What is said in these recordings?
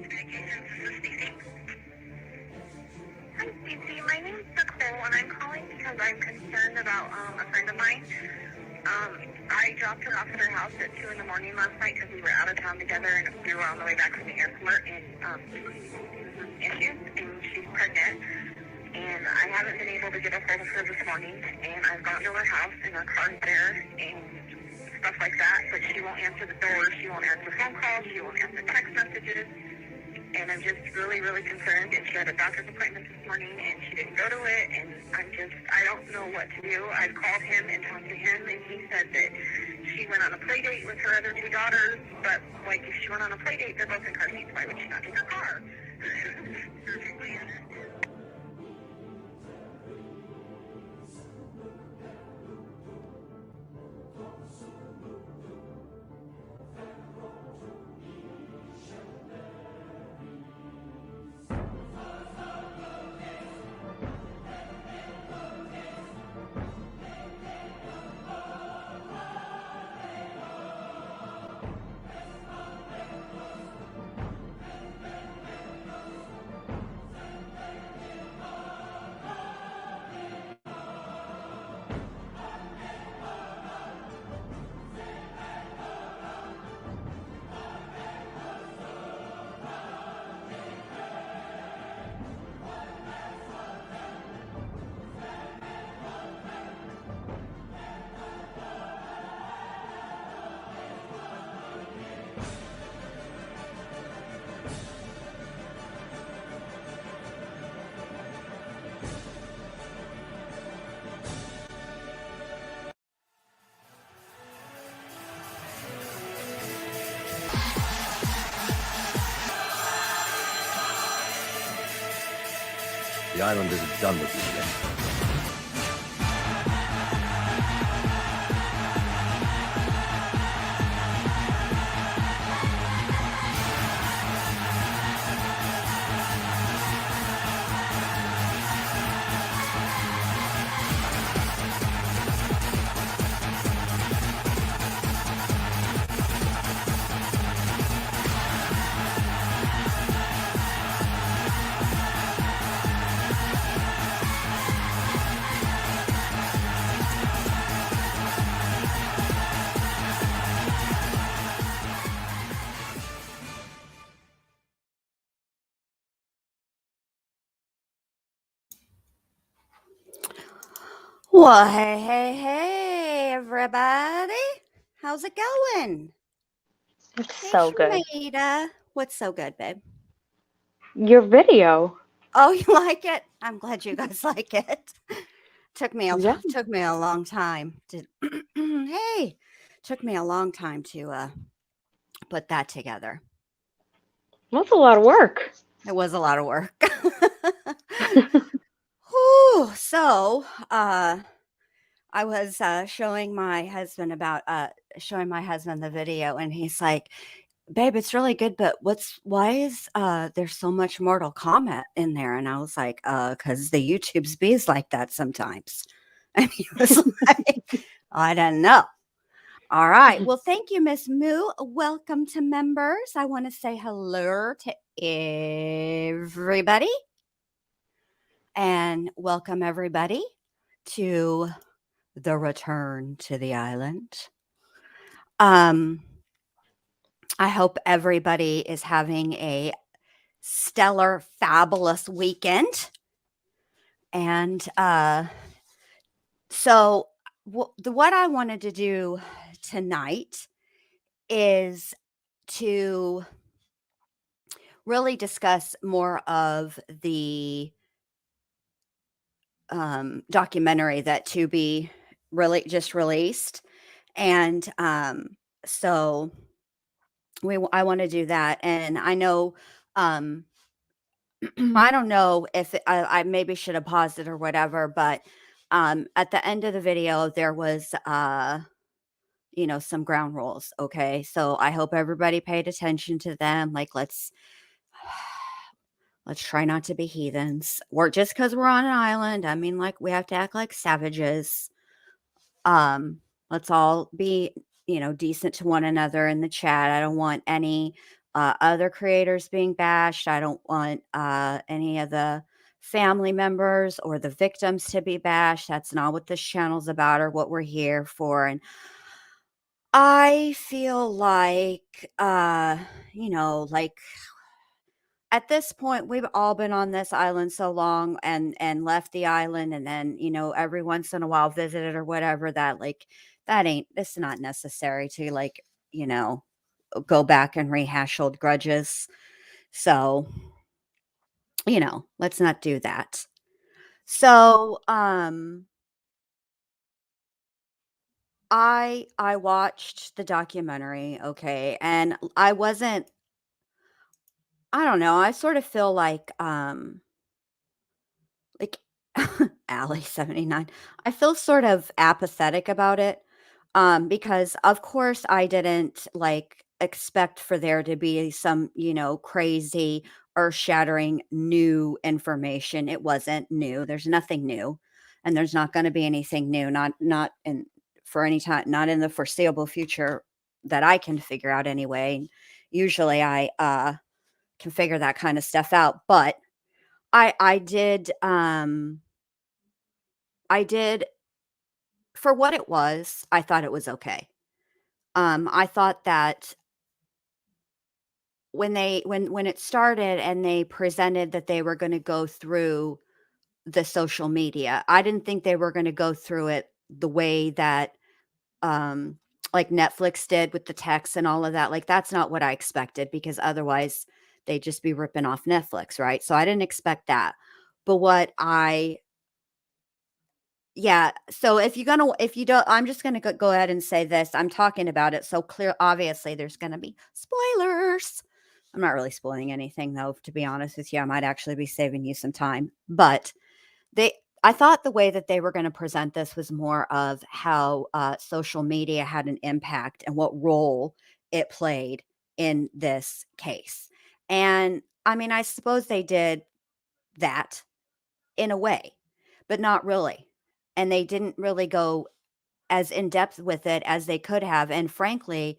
Interrogation, this is Stacy. Hi, Stacy. My name's Nicole, and I'm calling because I'm concerned about a friend of mine. I dropped her off at her house at 2 in the morning last night because we were out of town together, and we were on the way back from the airport, and issues, and she's pregnant. And I haven't been able to get a hold of her this morning, and I've gone to her house, and her car's there, and stuff like that, but she won't answer the door, she won't answer phone calls, she won't answer text messages, and I'm just really, really concerned. And she had a doctor's appointment this morning, and she didn't go to it, and I don't know what to do. I've called him and talked to him, and he said that she went on a play date with her other two daughters, but, like, if she went on a play date, they're both in car seats, why would she not take her car? Perfectly understand. The island isn't done with you yet. Well, hey, everybody. How's it going? It's Hey, so good. Shamita. What's so good, babe? Your video. Oh, you like it? I'm glad you guys like it. Took me a Yeah. long time to hey, took me a long time to put that together. That's a lot of work. It was a lot of work. Whew, so, I was showing my husband the video, and he's like, "Babe, it's really good, but why is there's so much Mortal Kombat in there?" And I was like, "'Cause the YouTube's bees like that sometimes." And he was like, "I don't know." All right. Well, thank you, Miss Moo. Welcome to members. I want to say hello to everybody, and welcome everybody to the return to the island. I hope everybody is having a stellar, fabulous weekend. And so what I wanted to do tonight is to really discuss more of the documentary that Tubi really just released. And so I want to do that. And I know I don't know if I maybe should have paused it or whatever, but at the end of the video there was some ground rules. Okay, so I hope everybody paid attention to them. Like, let's try not to be heathens. We're just because we're on an island. I mean, like, we have to act like savages. Let's all be decent to one another in the chat. I don't want any other creators being bashed. I don't want any of the family members or the victims to be bashed. That's not what this channel's about or what we're here for. And I feel like, like at this point, we've all been on this island so long and left the island, and then, every once in a while visited or whatever, that like it's not necessary to like, you know, go back and rehash old grudges. So, let's not do that. So, I watched the documentary, okay, and I don't know, I sort of feel like Allie 79. I feel sort of apathetic about it, because of course I didn't like expect for there to be some, crazy earth-shattering new information. It wasn't new. There's nothing new, and there's not going to be anything new. Not in for any time. Not in the foreseeable future that I can figure out anyway. Usually I can figure that kind of stuff out, but I did. I did for what it was, I thought it was okay. I thought that when it started and they presented that they were gonna go through the social media, I didn't think they were gonna go through it the way that, um, like Netflix did with the text and all of that. Like, that's not what I expected, because otherwise they'd just be ripping off Netflix, right? So I didn't expect that. But what I Yeah, so if you don't, I'm just gonna go ahead and say this, I'm talking about it, so clear obviously, there's gonna be spoilers. I'm not really spoiling anything, though, to be honest with you. I might actually be saving you some time, but they I thought the way that they were gonna present this was more of how, social media had an impact and what role it played in this case, and, I mean, I suppose they did that in a way, but not really. And they didn't really go as in depth with it as they could have. And frankly,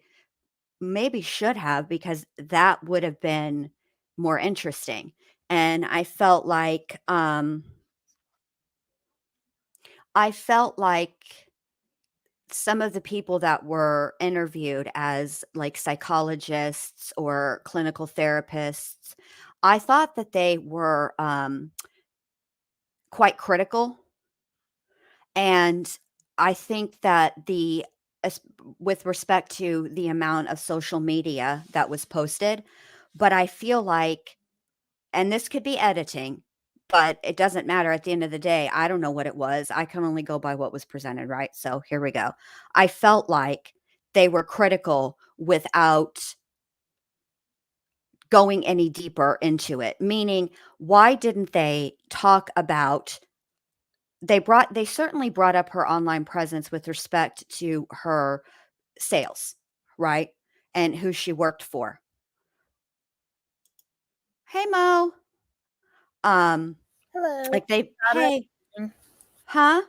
maybe should have, because that would have been more interesting. And I felt like some of the people that were interviewed as like psychologists or clinical therapists, I thought that they were quite critical. And I think that as with respect to the amount of social media that was posted, but I feel like, and this could be editing, but it doesn't matter at the end of the day. I don't know what it was. I can only go by what was presented, right? So here we go. I felt like they were critical without going any deeper into it, meaning, why didn't they talk about they certainly brought up her online presence with respect to her sales, right? And who she worked for. Hey, Mo. Hello. Like they Thought I'd hey, join. huh?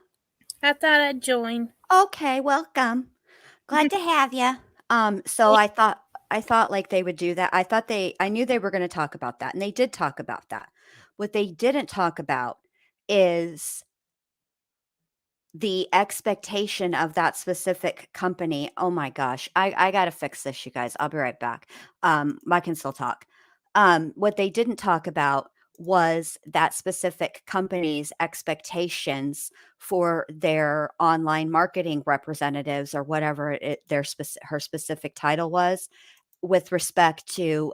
I thought I'd join. Okay, welcome. Glad to have you. So I thought like they would do that. I knew they were going to talk about that, and they did talk about that. What they didn't talk about is the expectation of that specific company. Oh my gosh. I gotta fix this, you guys. I'll be right back. I can still talk. What they didn't talk about was that specific company's expectations for their online marketing representatives, or whatever her specific title was, with respect to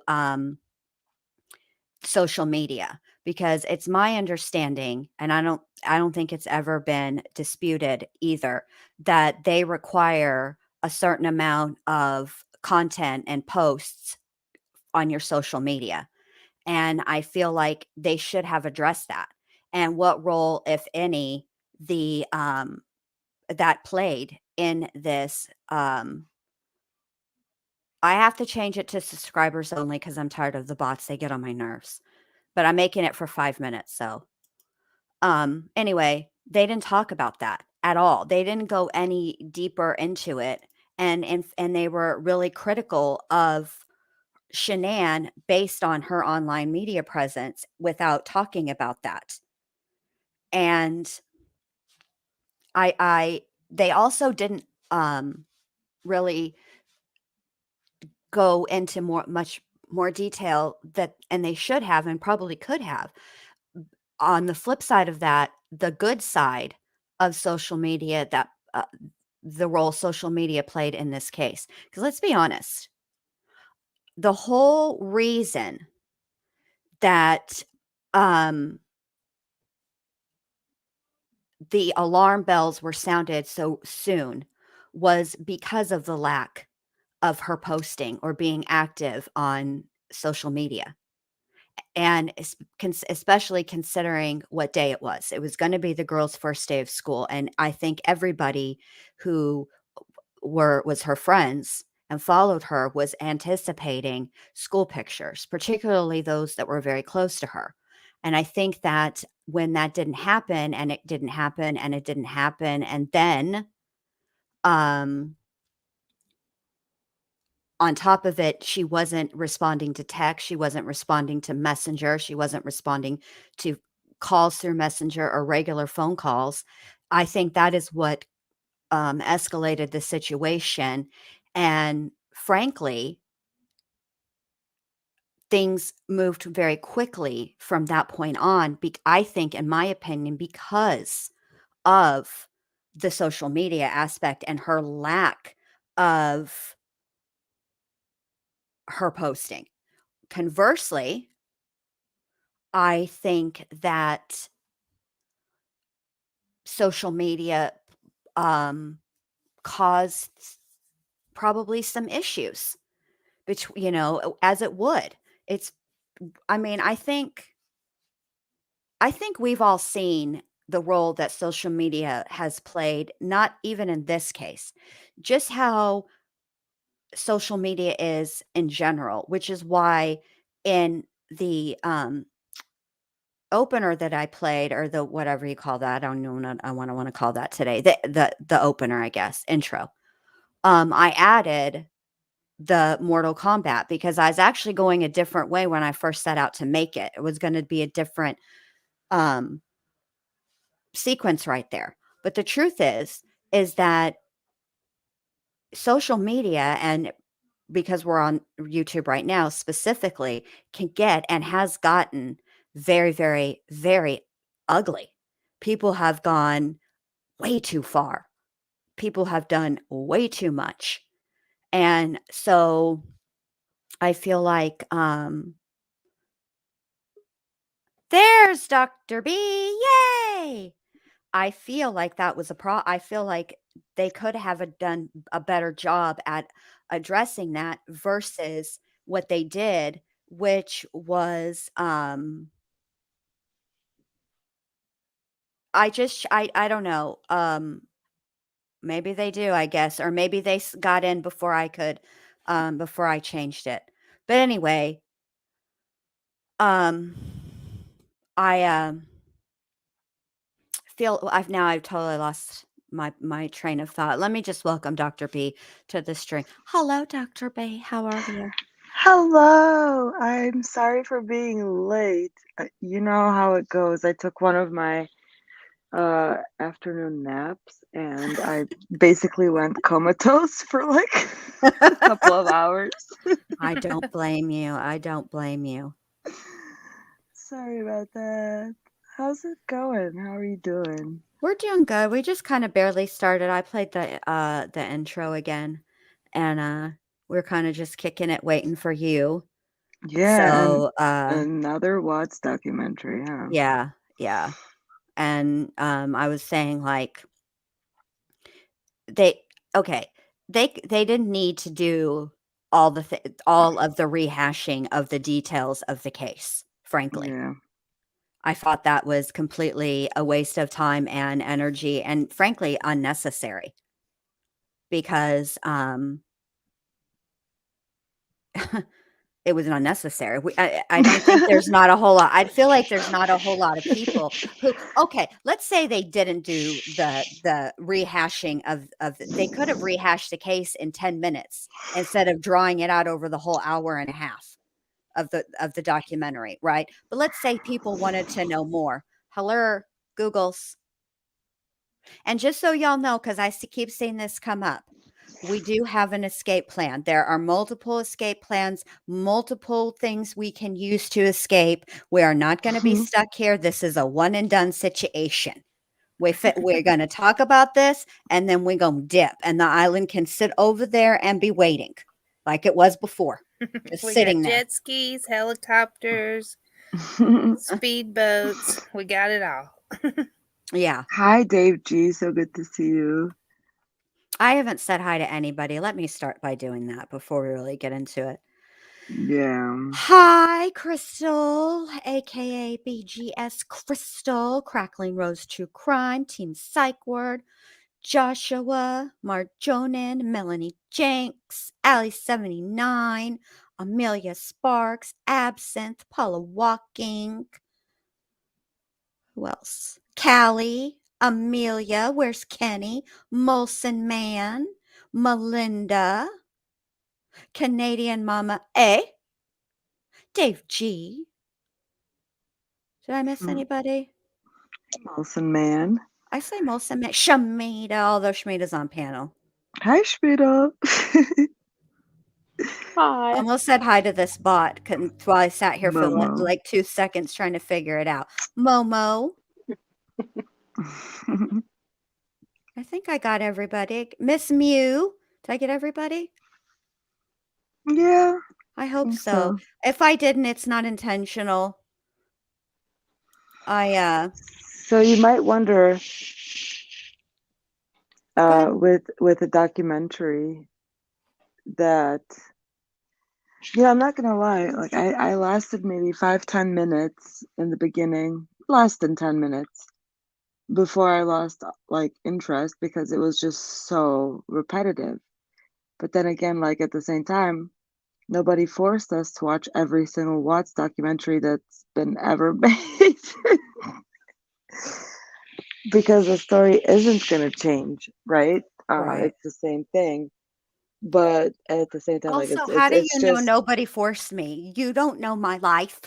social media, because it's my understanding, and I don't think it's ever been disputed either, that they require a certain amount of content and posts on your social media. And I feel like they should have addressed that, and what role, if any, the that played in this. I have to change it to subscribers only because I'm tired of the bots. They get on my nerves, but I'm making it for 5 minutes. So, anyway, they didn't talk about that at all. They didn't go any deeper into it. And they were really critical of Shanann based on her online media presence without talking about that. And they also didn't really go into much more detail that, and they should have and probably could have. On the flip side of that, the good side of social media, that the role social media played in this case. Because let's be honest, the whole reason that um, the alarm bells were sounded so soon was because of the lack of her posting or being active on social media. And especially considering what day it was. It was going to be the girl's first day of school. And I think everybody who was her friends and followed her was anticipating school pictures, particularly those that were very close to her. And I think that when that didn't happen, and it didn't happen, and it didn't happen, and then um on top of it, she wasn't responding to text, she wasn't responding to Messenger, she wasn't responding to calls through Messenger or regular phone calls. I think that is what escalated the situation. And frankly, things moved very quickly from that point on. I think, in my opinion, because of the social media aspect and her lack of her posting. Conversely, I think that social media um, caused probably some issues between, as it would. It's, I mean, I think we've all seen the role that social media has played, not even in this case, just how social media is in general, which is why in the opener that I played, or the whatever you call that, I don't know what I want to call that today. The opener, I guess, intro. I added the Mortal Kombat because I was actually going a different way when I first set out to make it. It was going to be a different um sequence right there. But the truth is that social media, and because we're on YouTube right now specifically, can get and has gotten very, very, very ugly. People have gone way too far. People have done way too much. And so I feel like there's Dr. B. Yay! I feel like that was I feel like they could have done a better job at addressing that versus what they did, which was I don't know. Maybe they do, I guess, or maybe they got in before I could before I changed it. But anyway, um I I've totally lost my train of thought. Let me just welcome Dr. B to the string. Hello, Dr. B. How are you? Hello. I'm sorry for being late. You know how it goes. I took one of my afternoon naps and I basically went comatose for like a couple of hours. I don't blame you. I don't blame you. Sorry about that. How's it going? How are you doing? We're doing good. We just kind of barely started. I played the intro again, and we're kind of just kicking it, waiting for you. Yeah, and So another Watts documentary, huh? yeah, yeah. And I was saying, like, they okay, they didn't need to do all of the rehashing of the details of the case, frankly. Yeah. I thought that was completely a waste of time and energy, and frankly unnecessary, because it was unnecessary. I don't think there's not a whole lot. I feel like there's not a whole lot of people who, okay, let's say they didn't do the rehashing of they could have rehashed the case in 10 minutes instead of drawing it out over the whole hour and a half of the documentary, right? But let's say people wanted to know more. Hello, Googles. And just so y'all know, because I keep seeing this come up, we do have an escape plan. There are multiple escape plans, multiple things we can use to escape. We are not going to be stuck here. This is a one and done situation. We're going to talk about this and then we're going to dip, and the island can sit over there and be waiting like it was before. Just We sitting got there. jet skis, helicopters, speedboats. We got it all. Yeah. Hi, Dave G. So good to see you. I haven't said hi to anybody. Let me start by doing that before we really get into it. Yeah. Hi, Crystal, aka BGS Crystal, Crackling Rose True Crime, Team Psych Word, Joshua, Marjonan, Melanie Jenks, Allie79, Amelia Sparks, Absinthe, Paula Walking. Who else? Callie, Amelia, where's Kenny? Molson Man, Melinda, Canadian Mama A, Dave G. Did I miss anybody? Molson Man. I say Molson Man. Shamita, although Shamita's on panel. Hi, Shmita. Hi. Almost said hi to this bot while I sat here for Momo. like 2 seconds trying to figure it out. Momo. I think I got everybody. Miss Mew. Did I get everybody? Yeah. I hope think so. so. If I didn't, it's not intentional. So you might wonder, ahead. with a documentary that, I'm not gonna lie, like I lasted maybe 5-10 minutes in the beginning, less than 10 minutes before I lost like interest because it was just so repetitive. But then again, like at the same time, nobody forced us to watch every single Watts documentary that's been ever made. Because the story isn't going to change, right? Right. It's the same thing, but at the same time, like Also, it's how it's do it's you know just nobody forced me? You don't know my life.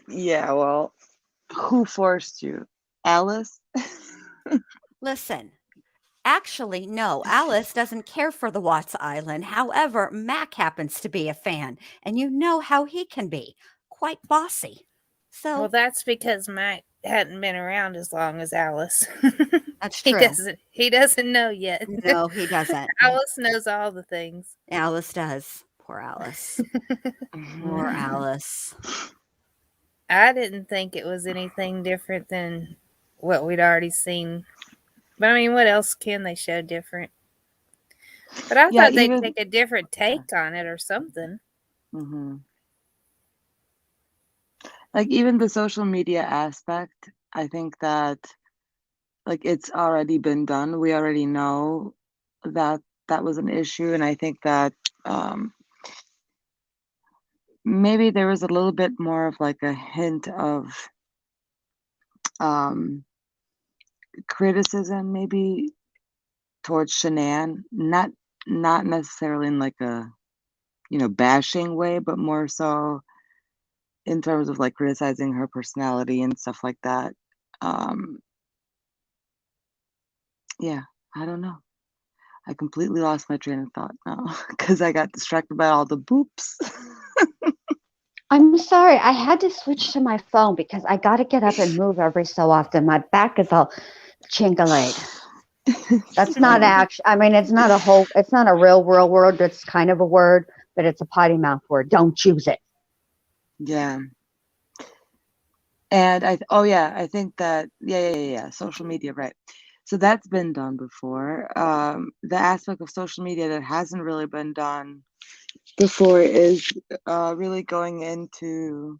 yeah. Well, who forced you, Alice? Listen, actually, no, Alice doesn't care for the Watts Island. However, Mac happens to be a fan, and you know how he can be quite bossy. So Well, that's because Mike hadn't been around as long as Alice. that's He true. doesn't know yet. No, he doesn't. Alice knows all the things. Alice does. Poor Alice. Poor Alice. I didn't think it was anything different than what we'd already seen. But I mean, what else can they show different? But I Yeah, thought they'd even take a different take on it or something. like even the social media aspect, I think that like it's already been done. We already know that that was an issue, and I think that maybe there was a little bit more of like a hint of criticism maybe towards Shanann, not necessarily in like a bashing way, but more so in terms of like criticizing her personality and stuff like that. Yeah, I don't know. I completely lost my train of thought now because I got distracted by all the boops. I'm sorry. I had to switch to my phone because I got to get up and move every so often. My back is all chingalayed. That's not actually, I mean, it's not a real word. It's kind of a word, but it's a potty mouth word. Don't use it. Yeah. And I think that, yeah. Social media, right. So that's been done before. The aspect of social media that hasn't really been done before is really going into,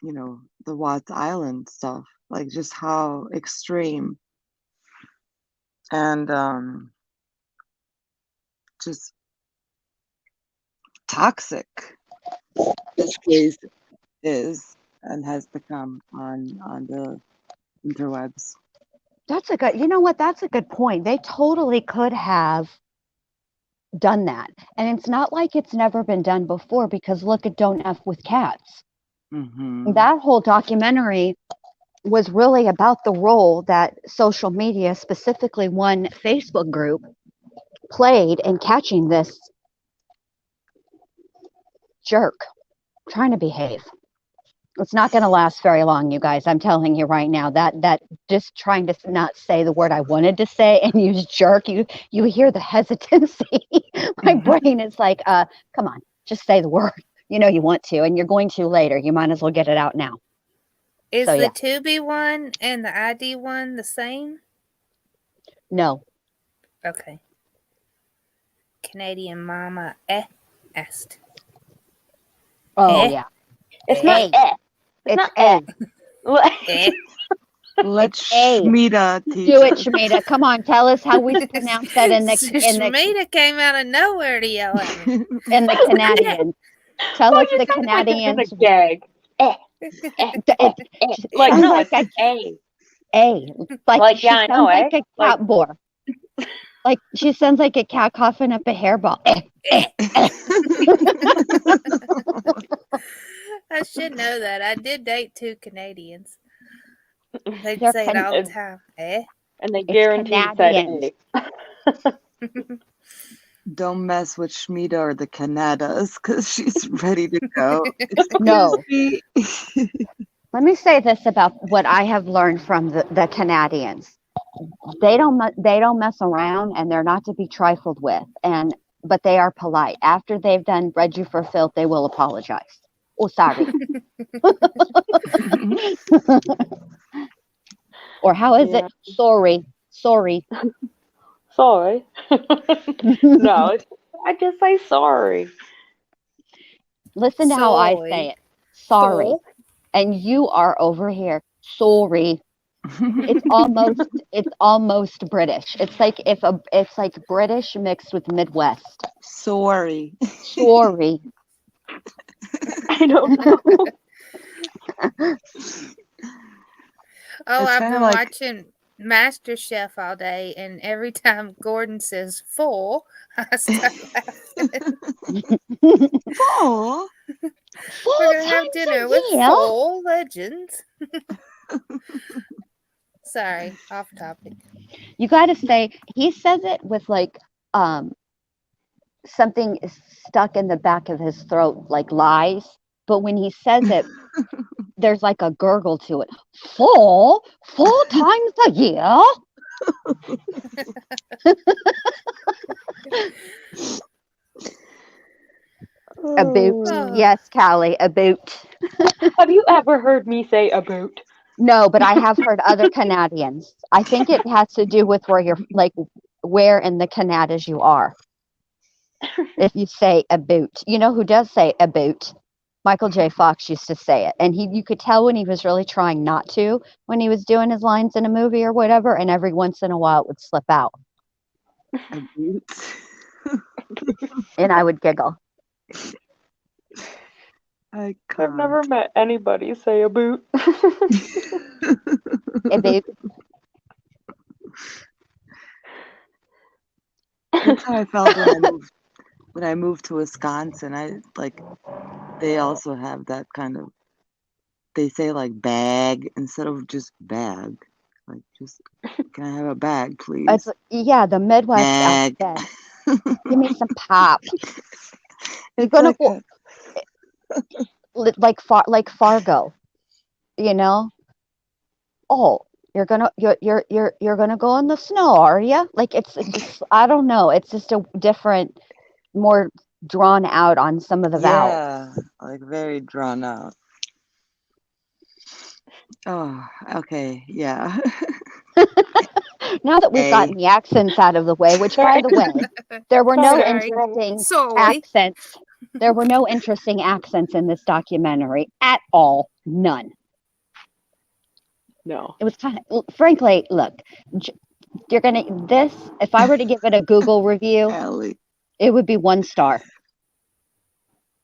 the Watts Island stuff, like just how extreme and just toxic this place is and has become on the interwebs. That's a good, you know what? That's a good point. They totally could have done that. And it's not like it's never been done before, because look at Don't F with Cats. Mm-hmm. That whole documentary was really about the role that social media, specifically one Facebook group, played in catching this jerk trying to behave. It's not going to last very long, you guys. I'm telling you right now, that just trying to not say the word I wanted to say and use jerk, you hear the hesitancy. My brain is like, come on, just say the word. You know you want to, and you're going to later. You might as well get it out now. Is So, the yeah. Tubi one and the ID one the same? No. Okay. Canadian Mama asked. Oh, Eh? yeah. It's Eh? not eh. It's not A. Eh? Let It's A. Shmita teach Do it, us. Shmita. Come on, tell us how we pronounce that in the Shmita came out of nowhere to yell at me. in the Canadian. Tell us the Canadians. Gag. Eh. Like No, like it's a A. A. Like she yeah, I sounds know, like eh? a cat boar. Like she sounds like a cat coughing up a hairball. I should know that. I did date 2 Canadians. They'd They're say it all the time. Eh? And they It's guaranteed said Canadians. A. Don't mess with Shmita or the Canadas, because she's ready to go. No. Me. Let me say this about what I have learned from the Canadians. They don't mess around, and they're not to be trifled with. But they are polite. After they've done read you for filth, they will apologize. Oh, sorry. Or how is it? Sorry. Sorry. No, I just say sorry. Listen to how I Soy. say it. Sorry. Soy. And you are over here. Sorry. It's almost British. It's like British mixed with Midwest. Sorry. Sorry. I don't know. Oh, It's I've kinda been like- watching MasterChef all day, and every time Gordon says full, I start laughing. Oh. We're gonna have dinner with full legends. Sorry, off topic. You got to say, he says it with like something is stuck in the back of his throat, like lies. But when he says it, there's like a gurgle to it. Four times a year. A boot. Oh. Yes, Callie, a boot. Have you ever heard me say a boot? No, but I have heard other Canadians. I think it has to do with where you're, like, where in the Canadas you are. If you say a boot, you know who does say a boot? Michael J. Fox used to say it, and you could tell when he was really trying not to, when he was doing his lines in a movie or whatever, and every once in a while it would slip out, A boot. and I would giggle. I I've never met anybody say a boot. A boot. That's how I felt when I moved to Wisconsin. They also have that kind of, they say like bag instead of just bag. Like, just, can I have a bag, please? Yeah, the Midwest Bag. accent. Give me some pop. You're It's gonna like like Fargo, you know? Oh, you're gonna go in the snow, are you? Like it's just, I don't know. It's just a different, more drawn out on some of the vowels. yeah, like very drawn out. Oh, okay, yeah. Now that we've gotten the accents out of the way, which by the way, there were no Sorry. interesting Soy. accents. There were no interesting accents in this documentary at all. None. No. It was kind of, frankly, look, if I were to give it a Google review, Allie. It would be 1 star.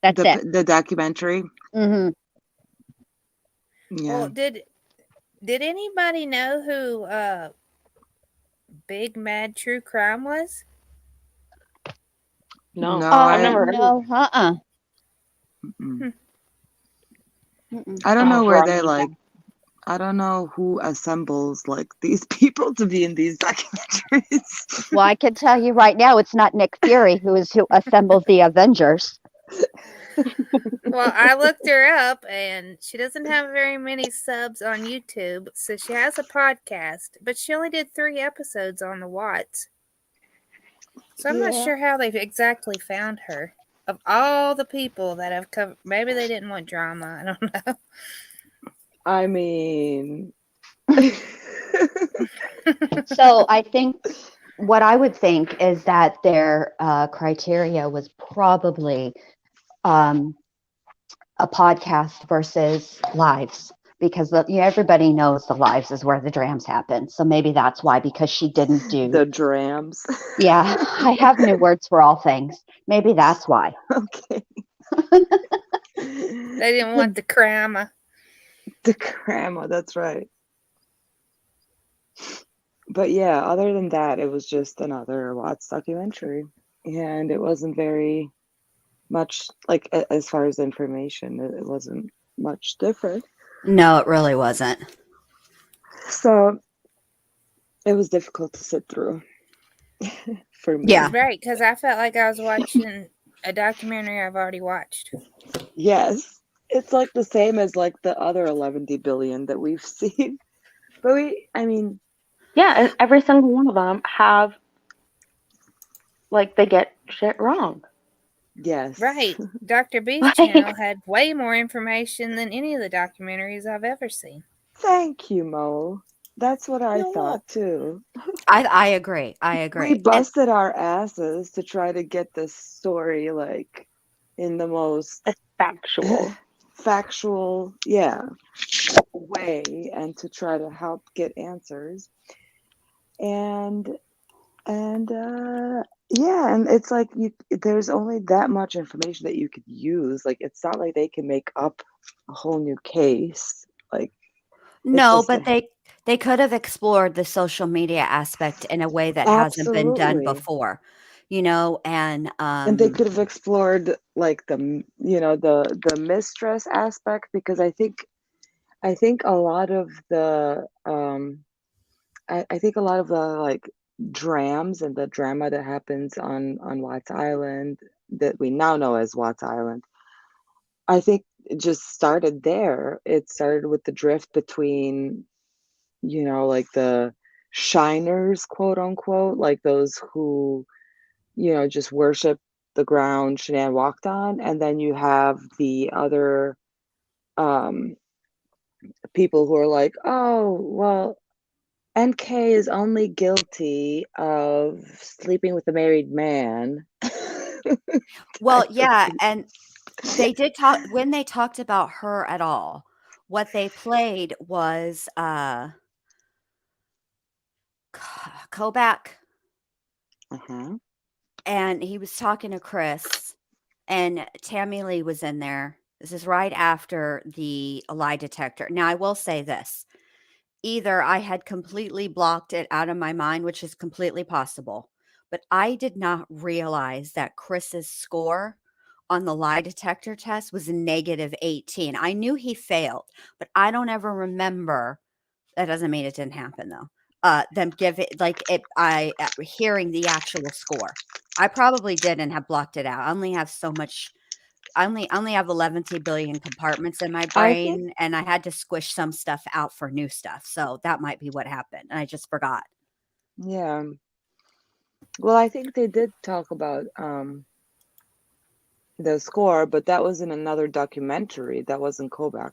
That's it. The documentary. Hmm. Yeah. Well, did anybody know who Big Mad True Crime was? No, No, I've never heard of No, mm-mm. Mm-mm. I don't I'll know have to where write they these like. down. I don't know who assembles like these people to be in these documentaries. Well, I can tell you right now, it's not Nick Fury who assembles the Avengers. Well, I looked her up, and she doesn't have very many subs on YouTube, so she has a podcast, but she only did 3 episodes on the Watts. So I'm not Yeah. sure how they've exactly found her. Of all the people that have covered, maybe they didn't want drama. I don't know. I mean, So I think what I would think is that their criteria was probably a podcast versus lives, because everybody knows the lives is where the drams happen. So maybe that's why, because she didn't do. the drams. Yeah, I have new words for all things. Maybe that's why. Okay. They didn't want the crama. The grandma, that's right. But yeah, other than that, it was just another Watts documentary. And it wasn't very much, like, as far as information, it wasn't much different. No, it really wasn't. So it was difficult to sit through for me. Yeah. Right, because I felt like I was watching a documentary I've already watched. Yes. It's like the same as like the other 11 billion that we've seen. But Yeah, and every single one of them have, like, they get shit wrong. yes. Right. Dr. B's Like- channel had way more information than any of the documentaries I've ever seen. Thank you, Mo. That's what I You're thought too. I agree. I agree. We busted our asses to try to get this story like in the most It's factual. factual, way, and to try to help get answers. And it's like there's only that much information that you could use. Like, it's not like they can make up a whole new case. Like, No, just but they could have explored the social media aspect in a way that hasn't been done absolutely. before, and And they could have explored like the mistress aspect, because I think a lot of the I think a lot of the like drams and the drama that happens on Watts Island, that we now know as Watts Island, I think it just started there. It started with the drift between, like the shiners, quote unquote, like those who, just worship the ground Shanann walked on. And then you have the other people who are like, oh, well, NK is only guilty of sleeping with a married man. well, yeah, and they did talk when they talked about her at all. What they played was Kobach, Uh-huh. and he was talking to Chris, and Tammy Lee was in there. This is right after the lie detector. Now, I will say this. Either I had completely blocked it out of my mind, which is completely possible, but I did not realize that Chris's score on the lie detector test was a -18. I knew he failed, but I don't ever remember. That doesn't mean it didn't happen though. Them give it like it. Hearing the actual score. I probably did and have blocked it out. I only have so much. I only have 11 billion compartments in my I think brain, and I had to squish some stuff out for new stuff. So that might be what happened. And I just forgot. Yeah. Well, I think they did talk about the score, but that was in another documentary. That wasn't Kobach.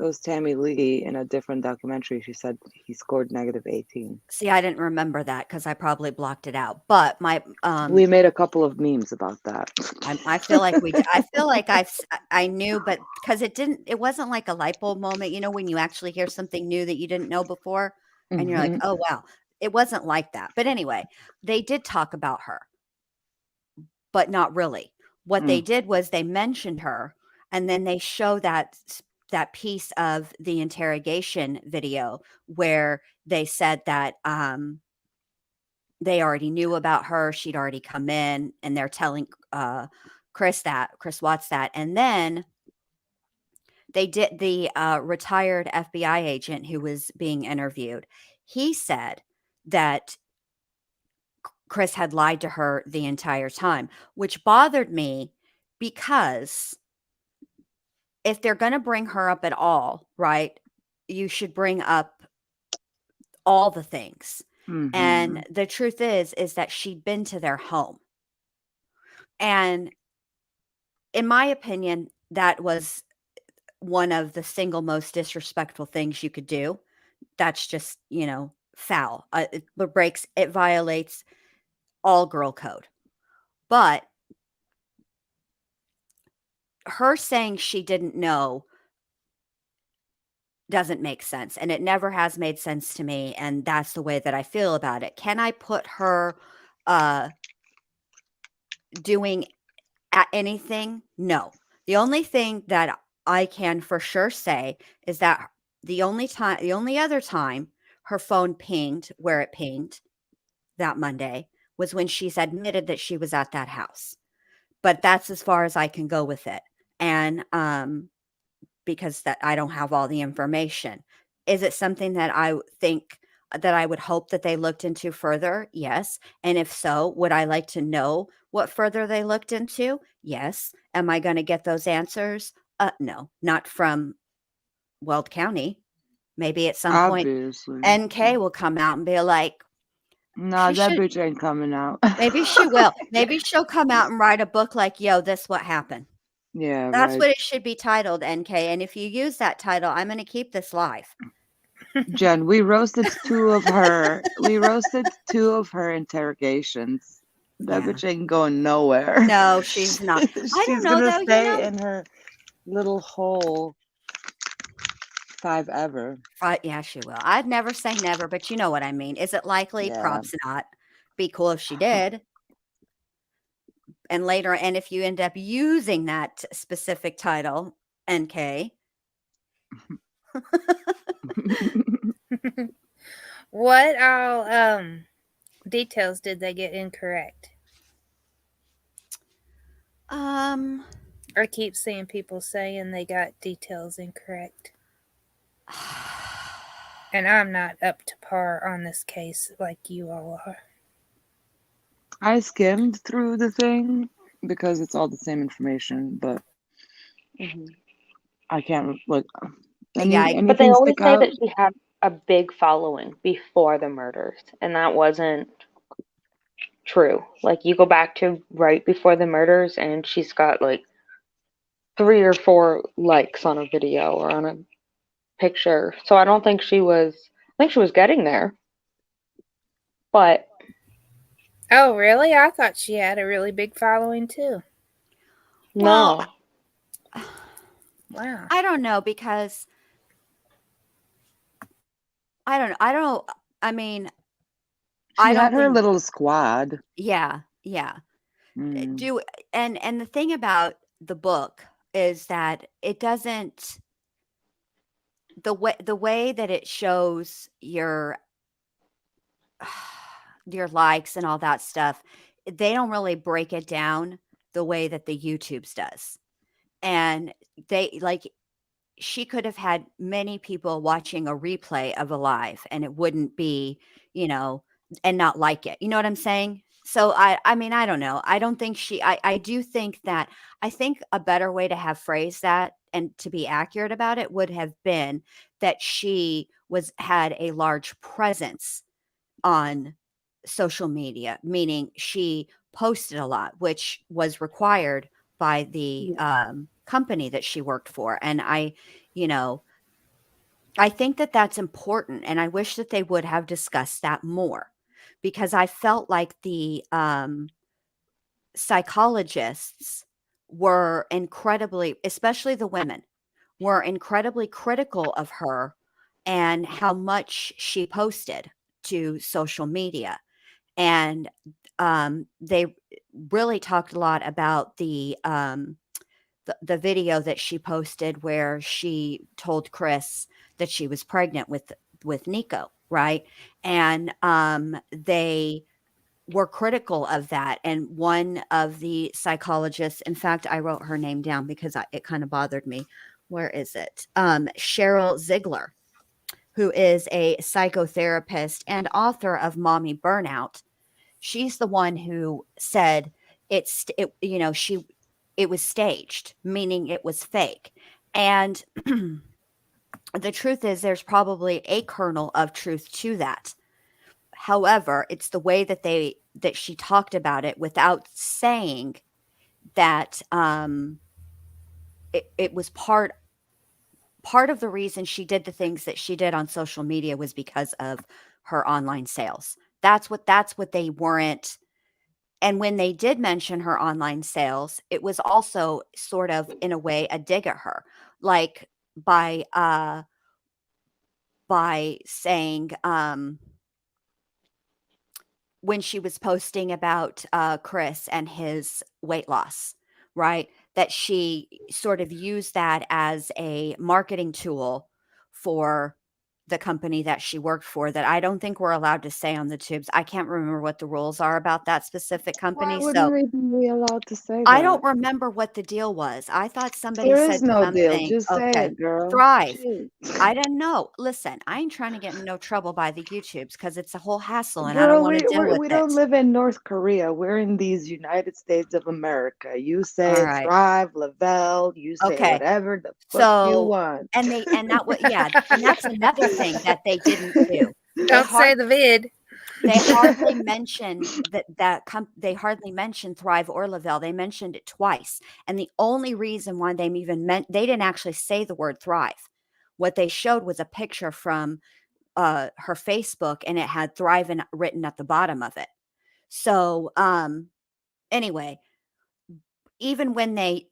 It was Tammy Lee in a different documentary. She said he scored -18. See, I didn't remember that because I probably blocked it out. But my We made a couple of memes about that. I feel like I feel like I knew, but because it wasn't like a light bulb moment, when you actually hear something new that you didn't know before, and you're like, Mhm. oh wow, it wasn't like that. But anyway, they did talk about her, but not really. What they did was they mentioned her, and then they show that piece of the interrogation video where they said that they already knew about her. She'd already come in, and they're telling Chris Watts that. And then they did the retired FBI agent who was being interviewed. He said that Chris had lied to her the entire time, which bothered me because if they're going to bring her up at all, right, you should bring up all the things. And the truth is that she'd been to their home. And in my opinion, that was one of the single most disrespectful things you could do. That's just, foul. It violates all girl code. But her saying she didn't know doesn't make sense, and it never has made sense to me, and that's the way that I feel about it. Can I put her doing anything? No. The only thing that I can for sure say is that the only other time her phone pinged where it pinged that Monday was when she's admitted that she was at that house. But that's as far as I can go with it. And because that I don't have all the information. Is it something that I think that I would hope that they looked into further? Yes. And if so, would I like to know what further they looked into? Yes. Am I going to get those answers? No, not from Weld County. Maybe at some point NK will come out and be like, no, that bitch ain't coming out. Maybe she will. Maybe she'll come out and write a book like, yo, this what happened. Yeah, that's right. what it should be titled, NK. And if you use that title, I'm going to keep this live. Jen, we roasted two of her interrogations. That bitch ain't going nowhere. No, she's not. She's gonna stay in her little hole forever. Yeah, she will. I'd never say never, but you know what I mean. Is it likely? Yeah. Props not. Be cool if she did. And later, and if you end up using that specific title, NK. What all details did they get incorrect? I keep seeing people saying they got details incorrect. And I'm not up to par on this case like you all are. I skimmed through the thing because it's all the same information, but I can't look. But they always say that she had a big following before the murders, and that wasn't true. Like, you go back to right before the murders, and she's got like 3 or 4 likes on a video or on a picture. So I don't think she was. I think she was getting there, but. Oh, really? I thought she had a really big following too. No. Wow. I don't know, because I don't know. I mean, she had her little squad. Yeah. And the thing about the book is that it doesn't, the way that it shows your likes and all that stuff, they don't really break it down the way that the YouTubes does. And she could have had many people watching a replay of a live, and it wouldn't be, and not like it. You know what I'm saying? So I mean, I don't know. I don't think I do think that, I think a better way to have phrased that and to be accurate about it would have been that she had a large presence on social media, meaning she posted a lot, which was required by the company that she worked for. And I think that that's important. And I wish that they would have discussed that more, because I felt like the psychologists were incredibly, especially the women, were incredibly critical of her and how much she posted to social media. And they really talked a lot about the video that she posted where she told Chris that she was pregnant with Nico, right? And they were critical of that. And one of the psychologists, in fact, I wrote her name down because it kind of bothered me. Where is it? Cheryl Ziegler, who is a psychotherapist and author of Mommy Burnout. She's the one who said it was staged, meaning it was fake. And the truth is there's probably a kernel of truth to that. However, it's the way that she talked about it without saying that it was part of the reason she did the things that she did on social media was because of her online sales. That's what they weren't. And when they did mention her online sales, it was also sort of in a way a dig at her, like by saying when she was posting about Chris and his weight loss, right? That she sort of used that as a marketing tool for the company that she worked for that I don't think we're allowed to say on the tubes. I can't remember what the rules are about that specific Why company. wouldn't So we be allowed to say I that? don't remember what the deal was. I thought somebody There said is no deal. something. Just say Okay. it, girl. Thrive. Jeez. I didn't know. Listen, I ain't trying to get in no trouble by the YouTubes because it's a whole hassle and I don't Girl, want to deal with we it. don't live in North Korea. We're in these United States of America. You All say right. Thrive, Lavelle, you say Okay. whatever the fuck you want. And that's another thing that they didn't do. Don't say the vid. They hardly mentioned they hardly mentioned Thrive or Lavelle. They mentioned it twice. And the only reason why they they didn't actually say the word Thrive. What they showed was a picture from her Facebook and it had Thrive written at the bottom of it. So anyway, even when they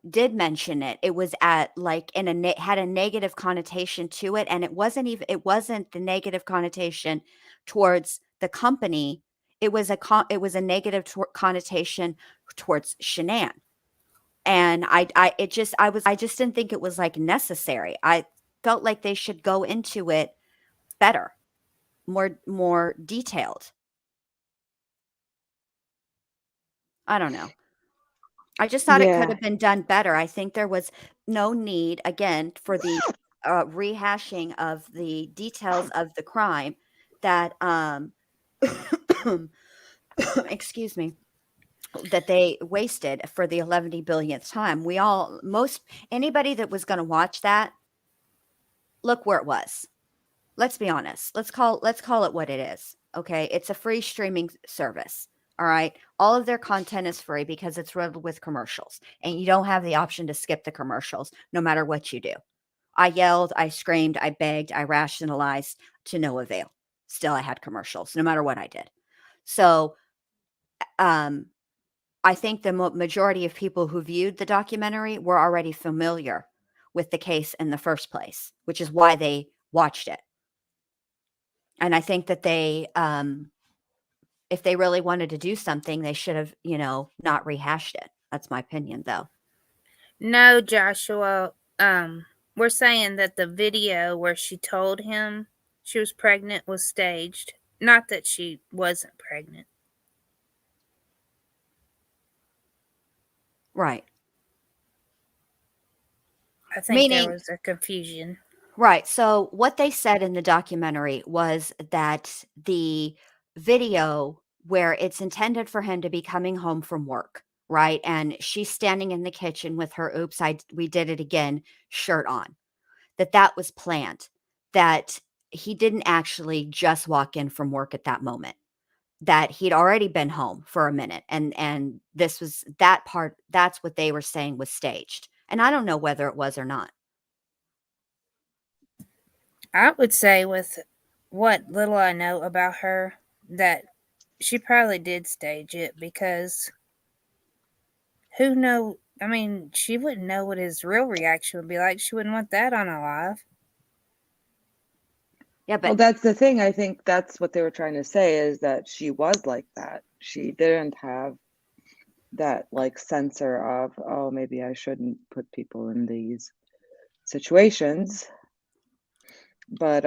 did mention it, it was at like had a negative connotation to it, and it wasn't the negative connotation towards the company. It was a negative connotation towards Shanann, and I just didn't think it was like necessary. I felt like they should go into it better, more detailed. I don't know. I just thought it could Yeah. have been done better. I think there was no need, again, for the rehashing of the details of the crime that, excuse me, that they wasted for the 11 billionth time. Anybody that was going to watch that, look where it was. Let's be honest. Let's call it what it is. Okay. It's a free streaming service. All right. All of their content is free because it's riddled with commercials and you don't have the option to skip the commercials no matter what you do. I yelled, I screamed, I begged, I rationalized to no avail. Still, I had commercials no matter what I did. So, I think the majority of people who viewed the documentary were already familiar with the case in the first place, which is why they watched it. And I think that if they really wanted to do something, they should have, not rehashed it. That's my opinion, though. No, Joshua. We're saying that the video where she told him she was pregnant was staged, not that she wasn't pregnant. Right. I think there was a confusion. Right. So what they said in the documentary was that the video where it's intended for him to be coming home from work, right? And she's standing in the kitchen with her oops, we did it again shirt on. That was planned. That he didn't actually just walk in from work at that moment. That he'd already been home for a minute and this was that part, that's what they were saying was staged. And I don't know whether it was or not. I would say with what little I know about her that she probably did stage it because she wouldn't know what his real reaction would be like. She wouldn't want that on a live. Yeah, Well, but that's the thing. I think that's what they were trying to say, is that she was like that. She didn't have that like censor of, oh, maybe I shouldn't put people in these situations. But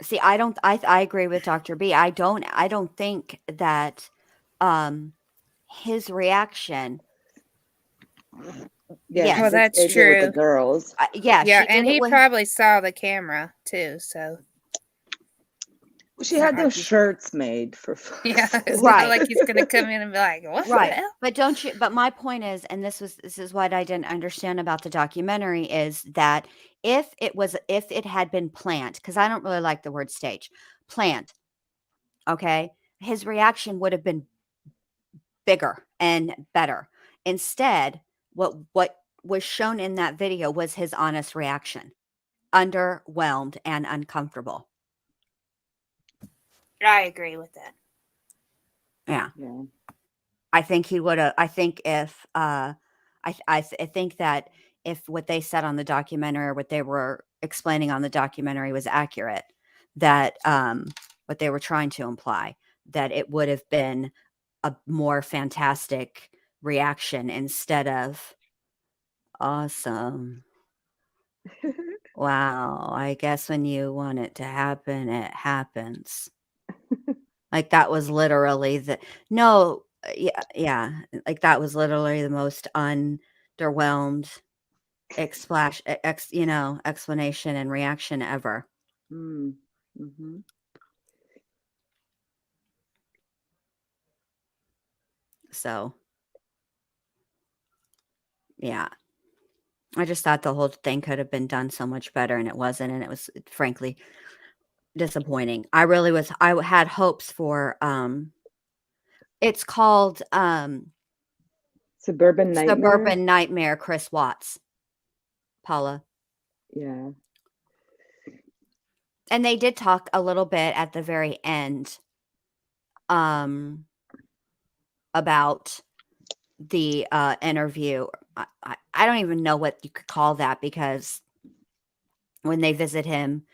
see, I agree with Dr. B. I don't think that his reaction, yeah, Well, yes, that's they did with the true. girls. yeah, Yeah, she did and it he with, probably saw the camera too, so She it's not had like those he's shirts made for yeah, fuck's it's sake. not right. like he's gonna come in and be like, "What the Right. hell?" But my point is, and this is what I didn't understand about the documentary, is that if it had been planned, because I don't really like the word stage, planned, okay, his reaction would have been bigger and better. Instead, what was shown in that video was his honest reaction. Underwhelmed and uncomfortable. I agree with that. Yeah. Yeah. I think he would have. I think if I think that if what they said on the documentary or what they were explaining on the documentary was accurate, that what they were trying to imply, that it would have been a more fantastic reaction instead of awesome. Wow, I guess when you want it to happen, it happens. Like that was literally the no, yeah, like that was literally the most underwhelmed explanation and reaction ever. Mm. Mm-hmm. So, yeah. I just thought the whole thing could have been done so much better and it wasn't, and it was frankly disappointing. I had hopes for it's called Suburban Nightmare. Suburban Nightmare, Chris Watts, Paula. Yeah. And they did talk a little bit at the very end um about the interview. I don't even know what you could call that, because when they visit him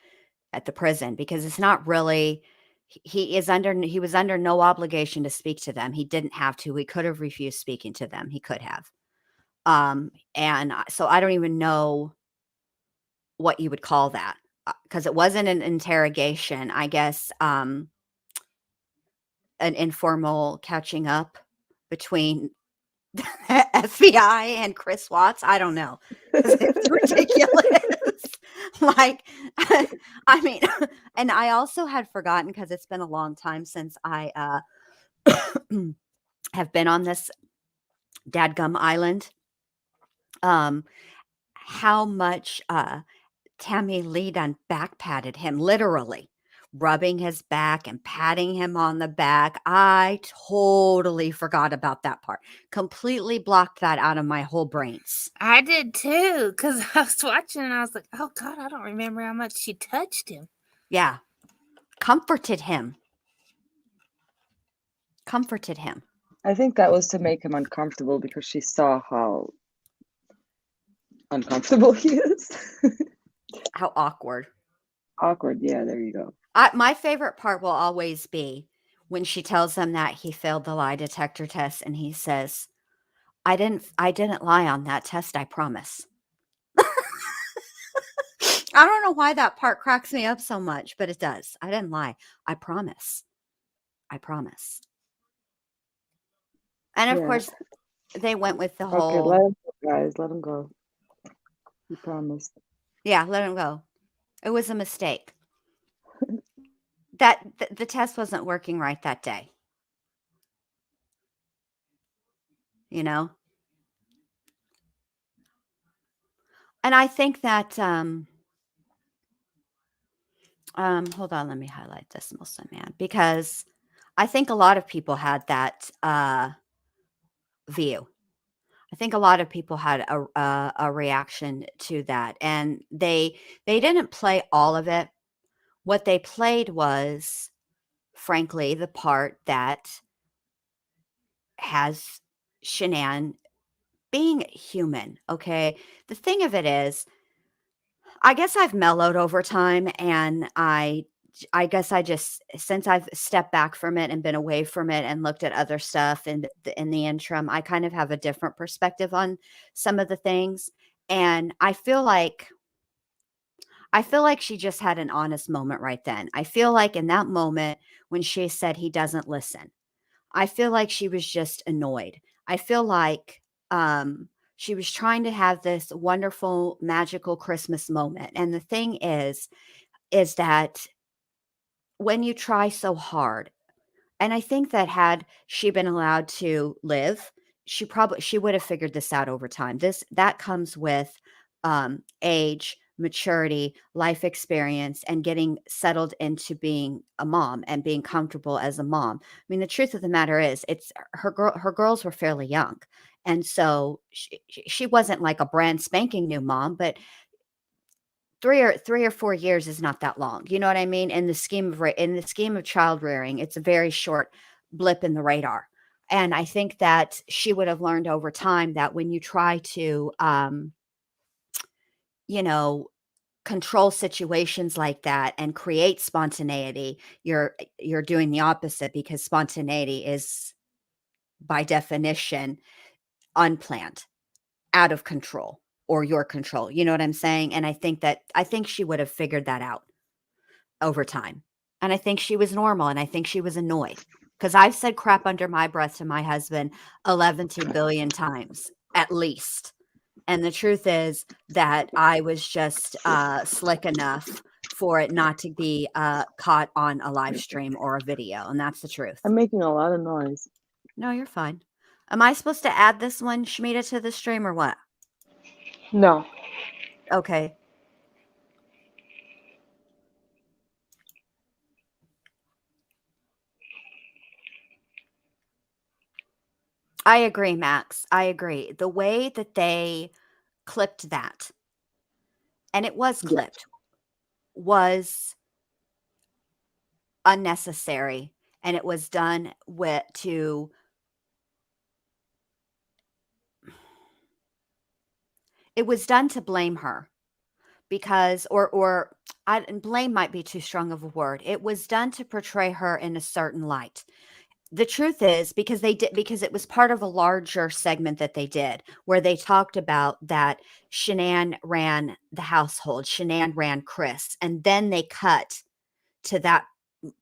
at the prison, because it's not really, he was under no obligation to speak to them. He didn't have to. He could have refused speaking to them. He could have. So I don't even know what you would call that, because it wasn't an interrogation. I guess an informal catching up between FBI and Chris Watts. I don't know, 'cause it's ridiculous. Like, I mean, and I also had forgotten, because it's been a long time since I have been on this dadgum island. How much Tammy Lee done back patted him, literally rubbing his back and patting him on the back. I totally forgot about that part. Completely blocked that out of my whole brains. I did too, because I was watching and I was like, "Oh God, I don't remember how much she touched him." Yeah. Comforted him. Comforted him. I think that was to make him uncomfortable, because she saw how uncomfortable he is. How awkward. Awkward. Yeah, there you go. My favorite part will always be when she tells him that he failed the lie detector test, and he says, I didn't lie on that test, I promise. I don't know why that part cracks me up so much, but it does. I didn't lie. I promise. I promise. And of Yeah. course, they went with the Okay, whole, let him go, guys. Let him go. He promised. yeah, let him go. It was a mistake. That the test wasn't working right that day. You know? And I think that hold on, let me highlight this, Muslim man, because I think a lot of people had that view. I think a lot of people had a reaction to that, and they didn't play all of it. What they played was, frankly, the part that has Shanann being human. Okay, the thing of it is, I guess I've mellowed over time, and I guess I just, since I've stepped back from it and been away from it and looked at other stuff in the interim, I kind of have a different perspective on some of the things, and I feel like she just had an honest moment right then. I feel like in that moment when she said he doesn't listen, I feel like she was just annoyed. I feel like she was trying to have this wonderful, magical Christmas moment. And the thing is that when you try so hard, and I think that had she been allowed to live, she would have figured this out over time. That comes with age, maturity, life experience, and getting settled into being a mom and being comfortable as a mom. I mean, the truth of the matter is, it's her girls were fairly young, and so she wasn't like a brand spanking new mom, but 3 or 4 years is not that long. You know what I mean? In the scheme of child rearing, it's a very short blip in the radar. And I think that she would have learned over time that when you try to, you know, control situations like that and create spontaneity, you're doing the opposite, because spontaneity is by definition unplanned, out of control, or your control. You know what I'm saying? And I think she would have figured that out over time. And I think she was normal, and I think she was annoyed, because I've said crap under my breath to my husband 11 billion times at least. And the truth is that I was just slick enough for it not to be caught on a live stream or a video. And that's the truth. I'm making a lot of noise. No, you're fine. Am I supposed to add this one, Shmita, to the stream or what? No. Okay. I agree, Max. I agree. The way that they clipped that, and it was clipped, was unnecessary, and it was done to blame her, because blame might be too strong of a word. It was done to portray her in a certain light. The truth is, because it was part of a larger segment that they did, where they talked about that Shanann ran the household, Shanann ran Chris, and then they cut to that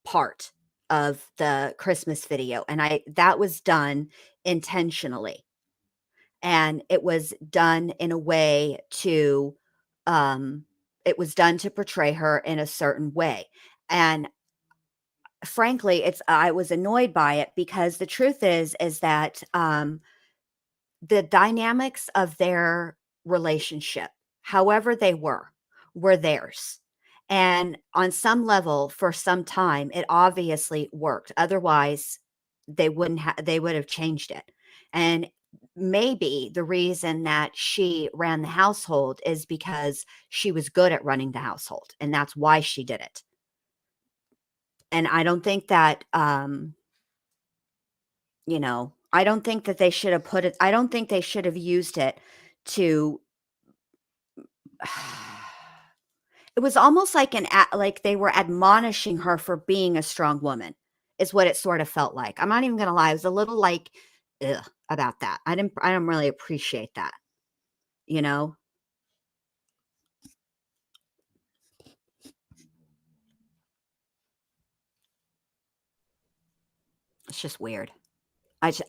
part of the Christmas video, and that was done intentionally, and it was done in a way to it was done to portray her in a certain way. And frankly, I was annoyed by it, because the truth is that the dynamics of their relationship, however they were theirs. And on some level, for some time, it obviously worked. Otherwise, they would have changed it. And maybe the reason that she ran the household is because she was good at running the household, and that's why she did it. And I don't think that I don't think that they should have put it, I don't think they should have used it to it was almost like like they were admonishing her for being a strong woman, is what it sort of felt like. I'm not even gonna lie, I was a little like, ugh, about that. I don't really appreciate that, you know? It's just weird.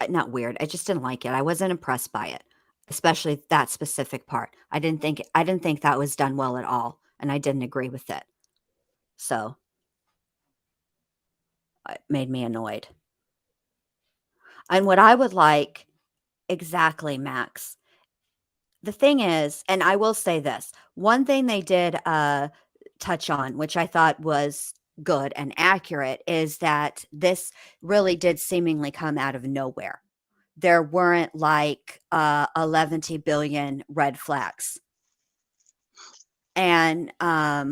Not weird. I just didn't like it. I wasn't impressed by it, especially that specific part. I didn't think that was done well at all, and I didn't agree with it. So it made me annoyed. And what I would like, exactly, Max. The thing is, and I will say this, one thing they did touch on, which I thought was good and accurate, is that this really did seemingly come out of nowhere. There weren't like 11 billion red flags. And I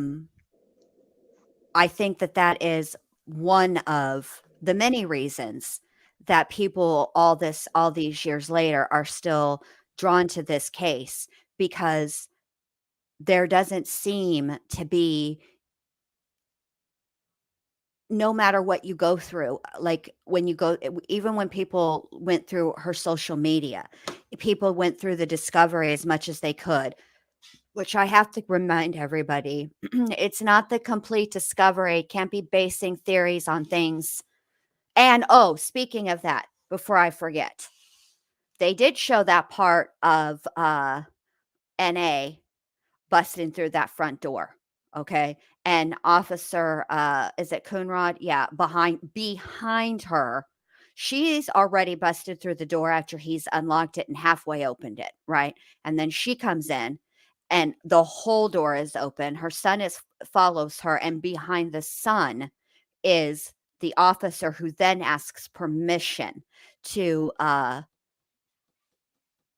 think that is one of the many reasons that people all these years later are still drawn to this case, because there doesn't seem to be, no matter what you go through, like when you go, even when people went through her social media, people went through the discovery as much as they could, which I have to remind everybody, it's not the complete discovery. Can't be basing theories on things. And oh, speaking of that, before I forget, they did show that part of NA busting through that front door. Okay. And officer, is it Coonrod? Yeah. Behind her, she's already busted through the door after he's unlocked it and halfway opened it. Right. And then she comes in and the whole door is open. Her son follows her, and behind the son is the officer, who then asks permission to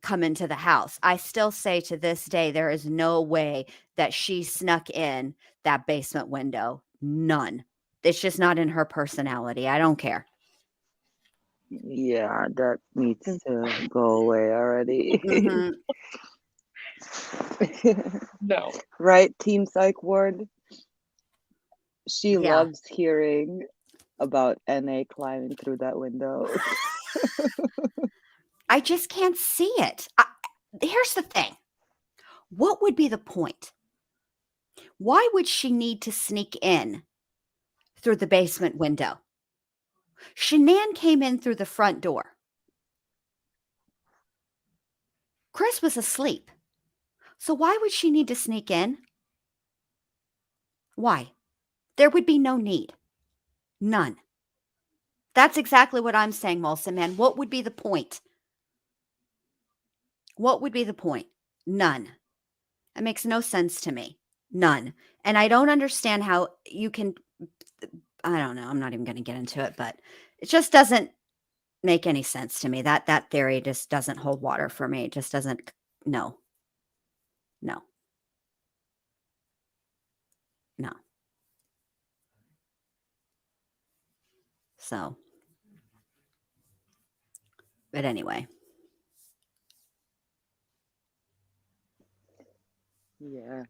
come into the house. I still say to this day, there is no way that she snuck in that basement window. None. It's just not in her personality. I don't care. Yeah, that needs to go away already. Mhm. No. Right, Team Psych Ward? She Yeah. loves hearing about NA climbing through that window. I just can't see it. Here's the thing. What would be the point? Why would she need to sneak in through the basement window? Shanann came in through the front door. Chris was asleep. So why would she need to sneak in? Why? There would be no need. None. That's exactly what I'm saying, Molson Man. What would be the point? What would be the point? None. It makes no sense to me. None. And I don't understand how you can, I don't know. I'm not even going to get into it, but it just doesn't make any sense to me. That theory just doesn't hold water for me. It just doesn't. No. No. No. So, but anyway. Yeah.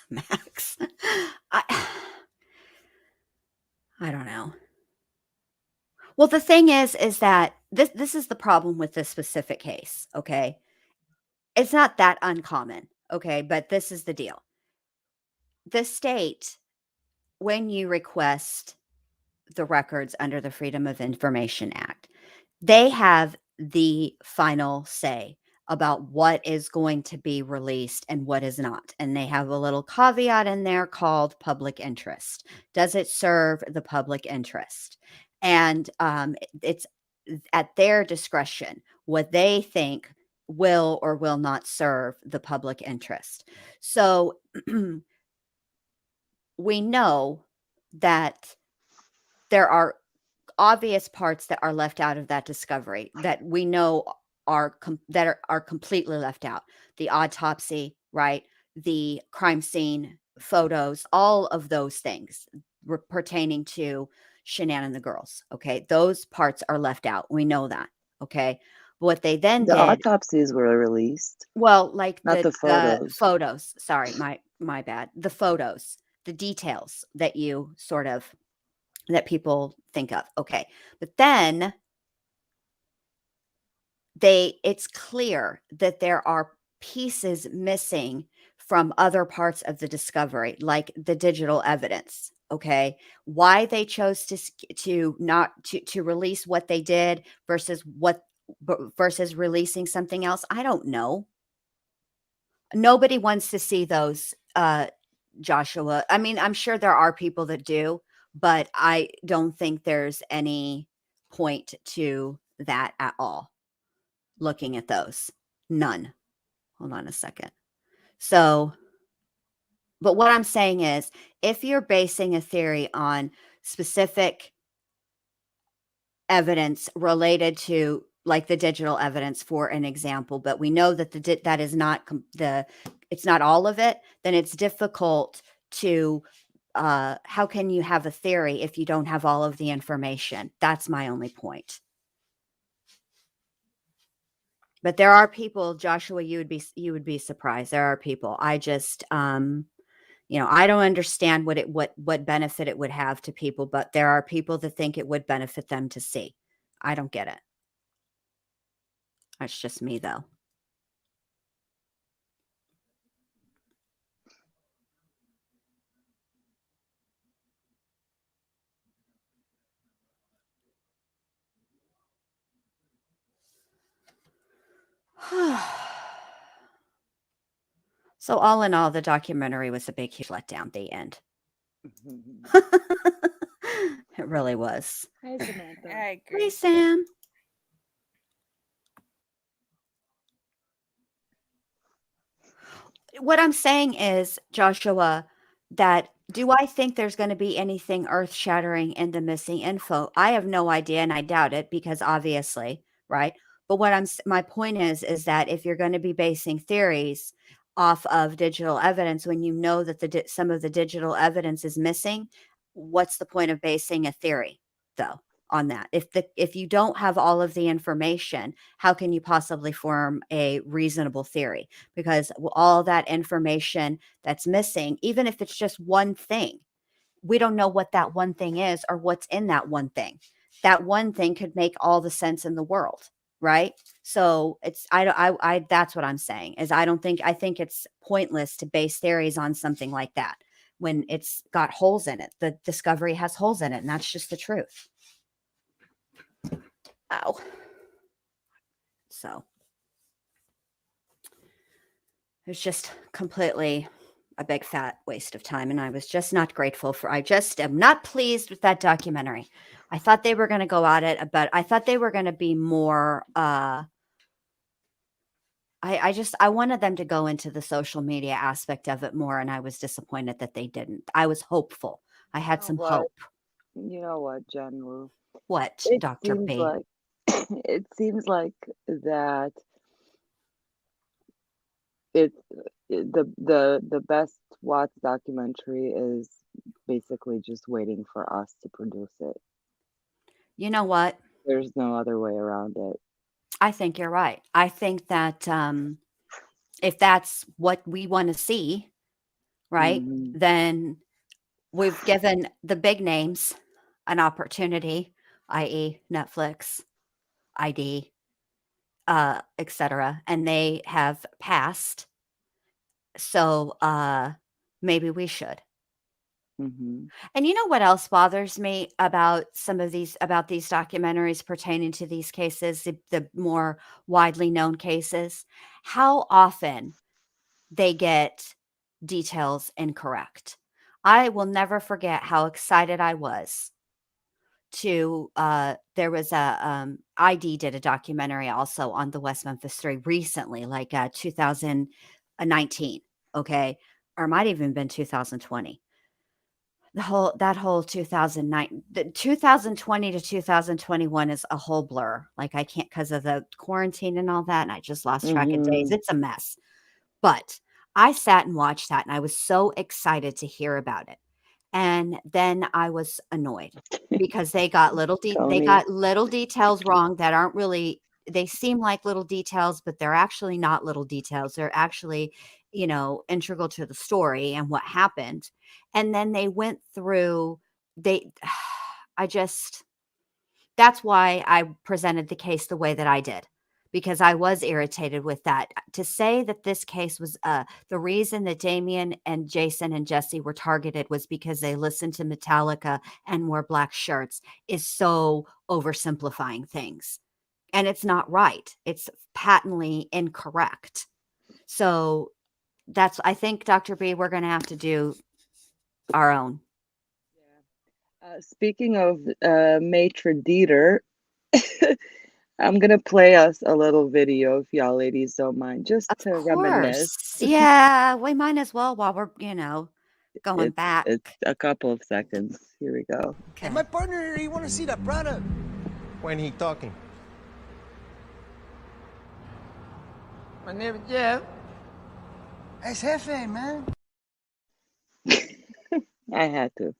Max. I don't know. Well, the thing is that this is the problem with this specific case, okay? It's not that uncommon, okay? But this is the deal. The state, when you request the records under the Freedom of Information Act, they have the final say about what is going to be released and what is not. And they have a little caveat in there called public interest. Does it serve the public interest? And it's at their discretion what they think will or will not serve the public interest. So we know that there are obvious parts that are left out of that discovery that we know are completely left out. The autopsy, right? The crime scene photos, all of those things pertaining to Shanann and the girls. Okay, those parts are left out. We know that. Okay, what they then The did. autopsies were released. Well, like Not the photos. photos. Sorry, my bad. The photos, the details that you sort of that people think of. Okay. But then it's clear that there are pieces missing from other parts of the discovery, like the digital evidence. Okay. Why they chose to not to release what they did versus releasing something else, I don't know. Nobody wants to see those, Joshua. I mean, I'm sure there are people that do, but I don't think there's any point to that at all. Looking at those, none. Hold on a second. So, but what I'm saying is, if you're basing a theory on specific evidence related to, like, the digital evidence, for an example, but we know that that is not it's not all of it, then it's difficult to how can you have a theory if you don't have all of the information? That's my only point. But there are people, Joshua, you would be surprised. There are people. I just I don't understand what benefit it would have to people, but there are people that think it would benefit them to see. I don't get it. That's just me though. So all in all, the documentary was a big, huge letdown. The end. It really was. Hi, Samantha. I agree. Hey, Sam. What I'm saying is, Joshua, that do I think there's going to be anything earth-shattering in the missing info? I have no idea, and I doubt it because obviously, right? But my point is that if you're going to be basing theories off of digital evidence, when you know that some of the digital evidence is missing, what's the point of basing a theory, though, on that? If you don't have all of the information, how can you possibly form a reasonable theory? Because all that information that's missing, even if it's just one thing, we don't know what that one thing is or what's in that one thing. That one thing could make all the sense in the world, right? So that's what I'm saying is I think it's pointless to base theories on something like that when it's got holes in it. The discovery has holes in it, and that's just the truth. Ow. So it's just completely a big fat waste of time. And I was just not grateful I just am not pleased with that documentary. I thought they were going to go at it, but I thought they were going to be more, I wanted them to go into the social media aspect of it more. And I was disappointed that they didn't. I was hopeful. I had some hope. You know what, Jen Wu? What, It Dr. seems B? like it seems like that the best Watts documentary is basically just waiting for us to produce it. You know what? There's no other way around it. I think you're right. I think that if that's what we want to see, right, then we've given the big names an opportunity, i.e. Netflix, ID, etc., and they have passed. So maybe we should. And you know what else bothers me about these documentaries pertaining to these cases, the more widely known cases, how often they get details incorrect. I will never forget how excited I was to there was ID did a documentary also on the West Memphis 3 recently, like 2019, okay, or it might even been 2020. That whole 2009, the 2020 to 2021 is a whole blur. Like I can't, because of the quarantine and all that, and I just lost track of days. It's a mess. But I sat and watched that, and I was so excited to hear about it. And then I was annoyed because they got little details wrong that aren't really, they seem like little details, but they're actually not little details. They're actually, integral to the story and what happened. And then they went through, that's why I presented the case the way that I did, because I was irritated with that. To say that this case was the reason that Damien and Jason and Jesse were targeted was because they listened to Metallica and wore black shirts is so oversimplifying things. And it's not right. It's patently incorrect. So I think, Dr. B, we're going to have to do our own. Speaking of Maitre Dieter, I'm going to play us a little video if y'all ladies don't mind, just to reminisce. Yeah, we might as well while we're, going back. It's a couple of seconds. Here we go. Okay. Hey, my partner, you want to see that product? When he talking? My name is Jeff. It's Jefe, man. I had to.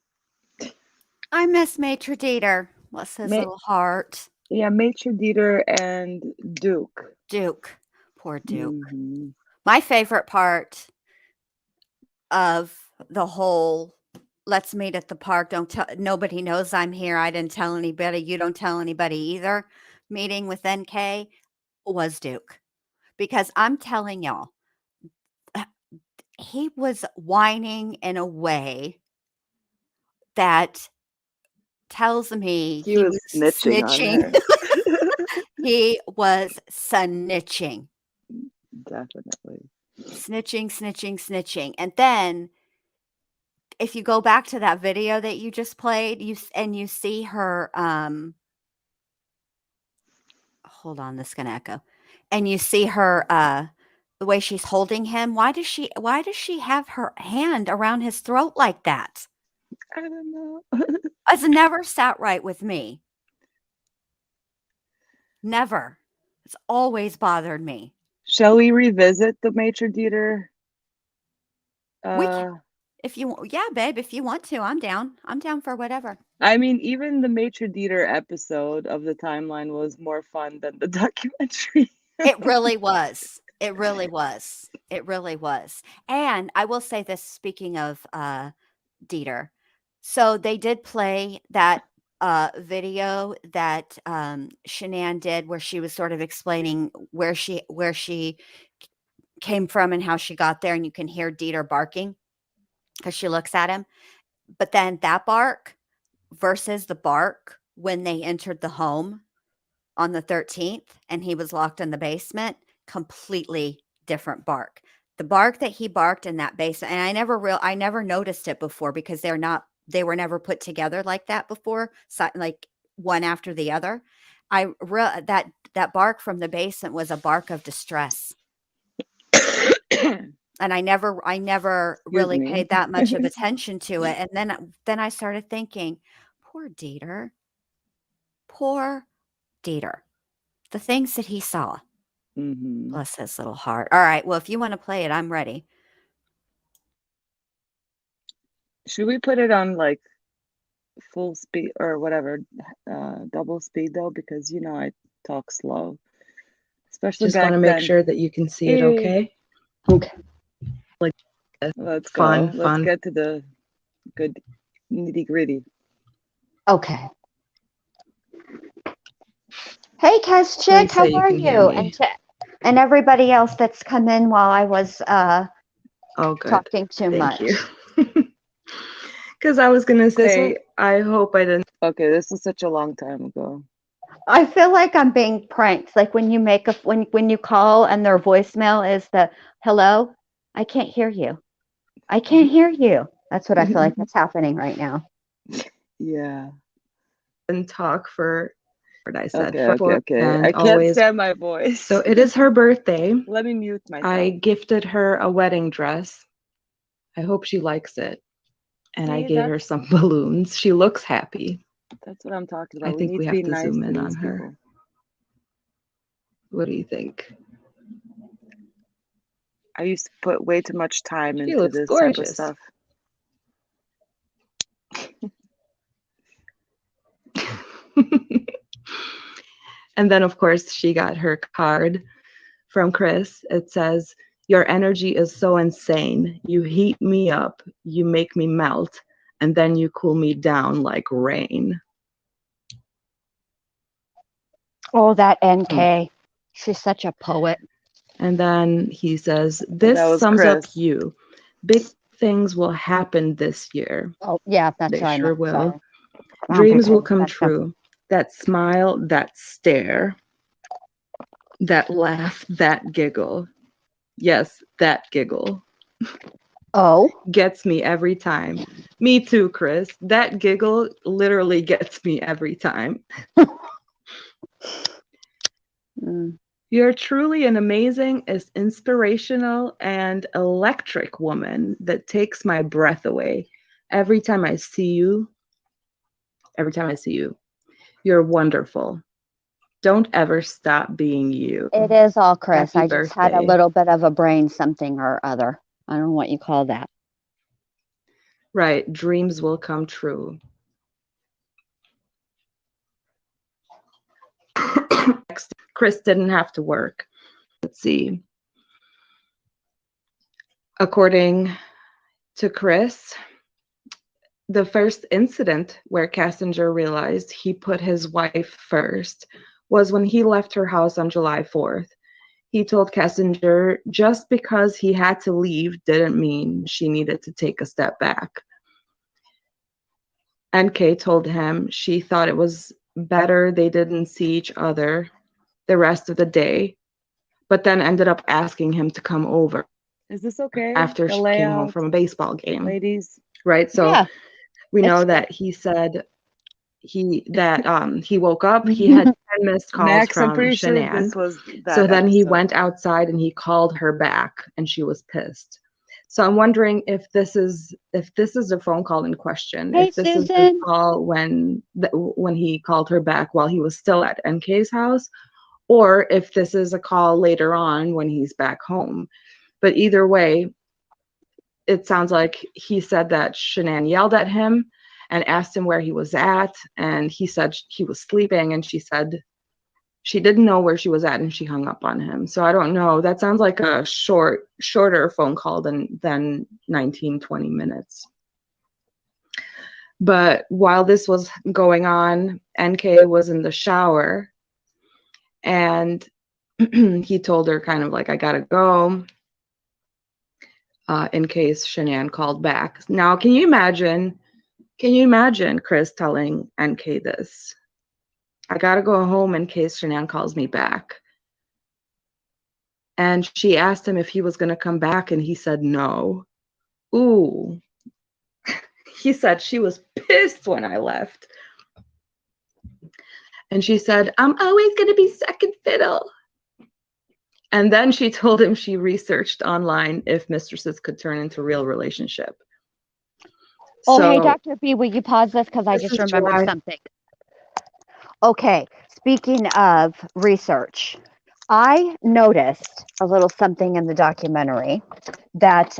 I miss Maitre Dieter. Bless his little heart. Yeah, Maitre Dieter and Duke. Duke. Poor Duke. Mm-hmm. My favorite part of the whole let's meet at the park, don't tell nobody knows I'm here. I didn't tell anybody. You don't tell anybody either. Meeting with NK was Duke. Because I'm telling y'all, he was whining in a way that tells me He he was was snitching on snitching. her. He was snitching. Definitely. Snitching. And then if you go back to that video that you just played, you see her hold on, this is gonna echo. And you see her the way she's holding him. Why does she have her hand around his throat like that? I don't know. It's never sat right with me. Never. It's always bothered me. Shall we revisit the Maitre Dieter? We can, if you yeah, babe, if you want to, I'm down. I'm down for whatever. I mean, even the Maitre Dieter episode of the timeline was more fun than the documentary. It really was. It really was. It really was. And I will say this, speaking of Dieter. So they did play that video that Shanann did where she was sort of explaining where she came from and how she got there, and you can hear Dieter barking because she looks at him. But then that bark versus the bark when they entered the home on the 13th and he was locked in the basement, completely different bark. The bark that he barked in that basement, and I never noticed it before because they were never put together like that before, so, like one after the other. That bark from the basement was a bark of distress. And I never really paid that much of attention to it. And then I started thinking, poor Dieter. Poor Dieter. The things that he saw. Mm-hmm. Bless his little heart. All right. Well, if you want to play it, I'm ready. Should we put it on like full speed or whatever, double speed though? Because I talk slow, especially Just back want to make then. sure that you can see it okay. Okay. Let's Fun, go. Let's fun. get to the good nitty gritty. Okay. Hey, Cass Chick, Please how say you are can hear you? me. And everybody else that's come in while I was Oh, good. talking too much. Thank you. Because I was gonna say, I hope I didn't. Okay, this is such a long time ago. I feel like I'm being pranked. Like when you make when you call and their voicemail is the hello, I can't hear you. I can't hear you. That's what I feel like that's happening right now. Yeah. And talk for what I said. Okay. And I can't always stand my voice. So it is her birthday. Let me mute myself. I gifted her a wedding dress. I hope she likes it. And I gave her some balloons. She looks happy. That's what I'm talking about. I think we have to zoom in on her. People. What do you think? I used to put way too much time She into looks this gorgeous. type of stuff. And then, of course, she got her card from Chris. It says, "Your energy is so insane. You heat me up, you make me melt, and then you cool me down like rain." Oh, that NK. She's such a poet. And then he says, "This sums Chris. up you. Big things will happen this year." Oh, yeah, that's They right. sure will. Sorry. Dreams will come true. That smile, that stare, that laugh, that giggle. Yes, that giggle. Oh. Gets me every time. Me too, Chris. That giggle literally gets me every time. You're truly an amazing, inspirational, and electric woman that takes my breath away. Every time I see you, you're wonderful. Don't ever stop being you. It is all Chris. Happy I just had a birthday. little bit of a brain something or other. I don't know what you call that. Right. Dreams will come true. Chris didn't have to work. Let's see. According to Chris, the first incident where Kessinger realized he put his wife first was when he left her house on July 4th. He told Kessinger just because he had to leave didn't mean she needed to take a step back. NK told him she thought it was better they didn't see each other the rest of the day, but then ended up asking him to come over. Is this okay? After The she came home from a baseball game. ladies. Right? So Yeah, we know it's that he said he woke up, he had 10 missed calls Max, I'm from pretty sure Shanann. this was that So then he episode. went outside and he called her back and she was pissed. So I'm wondering if this is a phone call in question. Hey, If this is the Susan. call when he called her back while he was still at NK's house, or if this is a call later on when he's back home. But either way, it sounds like he said that Shanann yelled at him and asked him where he was at, and he said he was sleeping, and she said she didn't know where she was at, and she hung up on him. So I don't know. That sounds like a shorter phone call than 19, 20 minutes. But while this was going on, NK was in the shower, and he told her kind of like, I gotta go, in case Shanann called back. Now, can you imagine Chris telling NK this? I gotta go home in case Shanann calls me back. And she asked him if he was gonna come back, and he said no. Ooh. He said she was pissed when I left. And she said, I'm always gonna be second fiddle. And then she told him she researched online if mistresses could turn into real relationship. Oh, So, hey, Dr. B, will you pause this? Because I this just is remembered July. something. Okay, speaking of research, I noticed a little something in the documentary that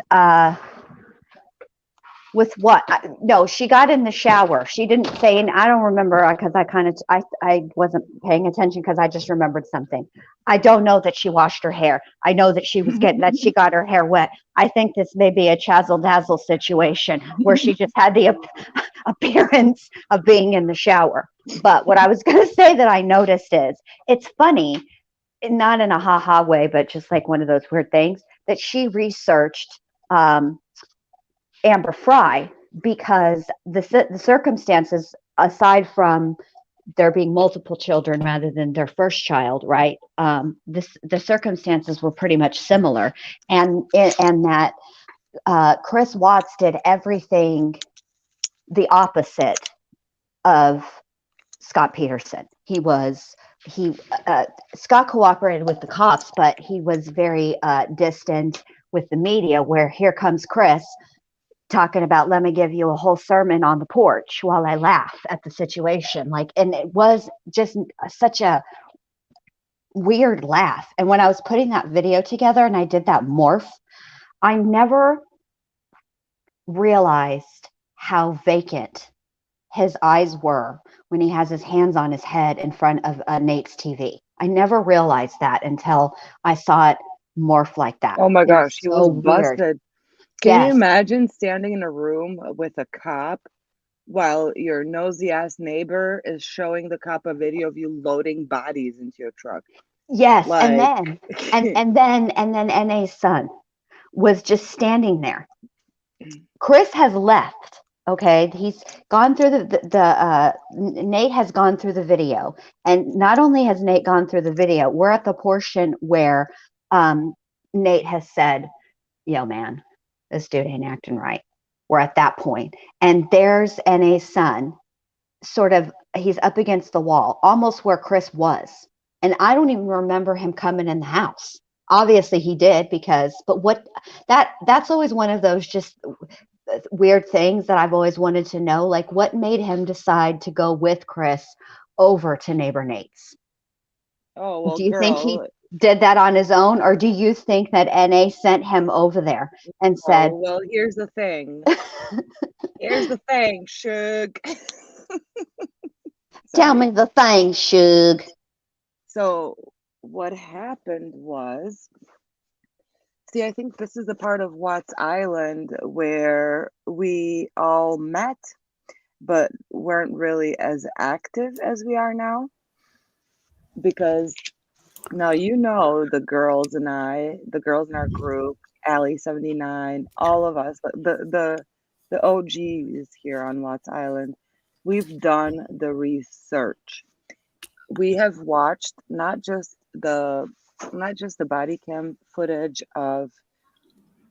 with what? No, she got in the shower. She didn't say, and I don't remember because I wasn't paying attention because I just remembered something. I don't know that she washed her hair. I know that she got her hair wet. I think this may be a Chazzle Dazzle situation where she just had the appearance of being in the shower. But what I was going to say that I noticed is it's funny, not in a ha-ha way, but just like one of those weird things that she researched Amber Fry, because the circumstances, aside from there being multiple children rather than their first child, right? The circumstances were pretty much similar, and that Chris Watts did everything the opposite of Scott Peterson. Scott cooperated with the cops, but he was very distant with the media. Where here comes Chris talking about, let me give you a whole sermon on the porch while I laugh at the situation. And it was just such a weird laugh. And when I was putting that video together and I did that morph, I never realized how vacant his eyes were when he has his hands on his head in front of Nate's TV. I never realized that until I saw it morph like that. Oh my gosh, he was weird. busted. Can you Yes. imagine standing in a room with a cop while your nosy ass neighbor is showing the cop a video of you loading bodies into your truck? Yes, and Like, then NA's son was just standing there. Chris has left. Okay, he's gone through Nate has gone through the video, and not only has Nate gone through the video, we're at the portion where Nate has said, "Yo, man, this dude ain't acting right." We're at that point, and there's NA's son, sort of, he's up against the wall, almost where Chris was. And I don't even remember him coming in the house. Obviously he did, but that's always one of those just weird things that I've always wanted to know. Like, what made him decide to go with Chris over to neighbor Nate's? oh, well, Do you think he girl. did that on his own, or do you think that NA sent him over there and said, Oh, well, here's the thing. Here's the thing, Suge. tell me the thing, Suge? So what happened was, see, I think this is the part of Watts Island where we all met, but weren't really as active as we are now. Because now the girls and I, the girls in our group, Allie 79, all of us, the OGs here on Watts Island, we've done the research. We have watched not just the body cam footage of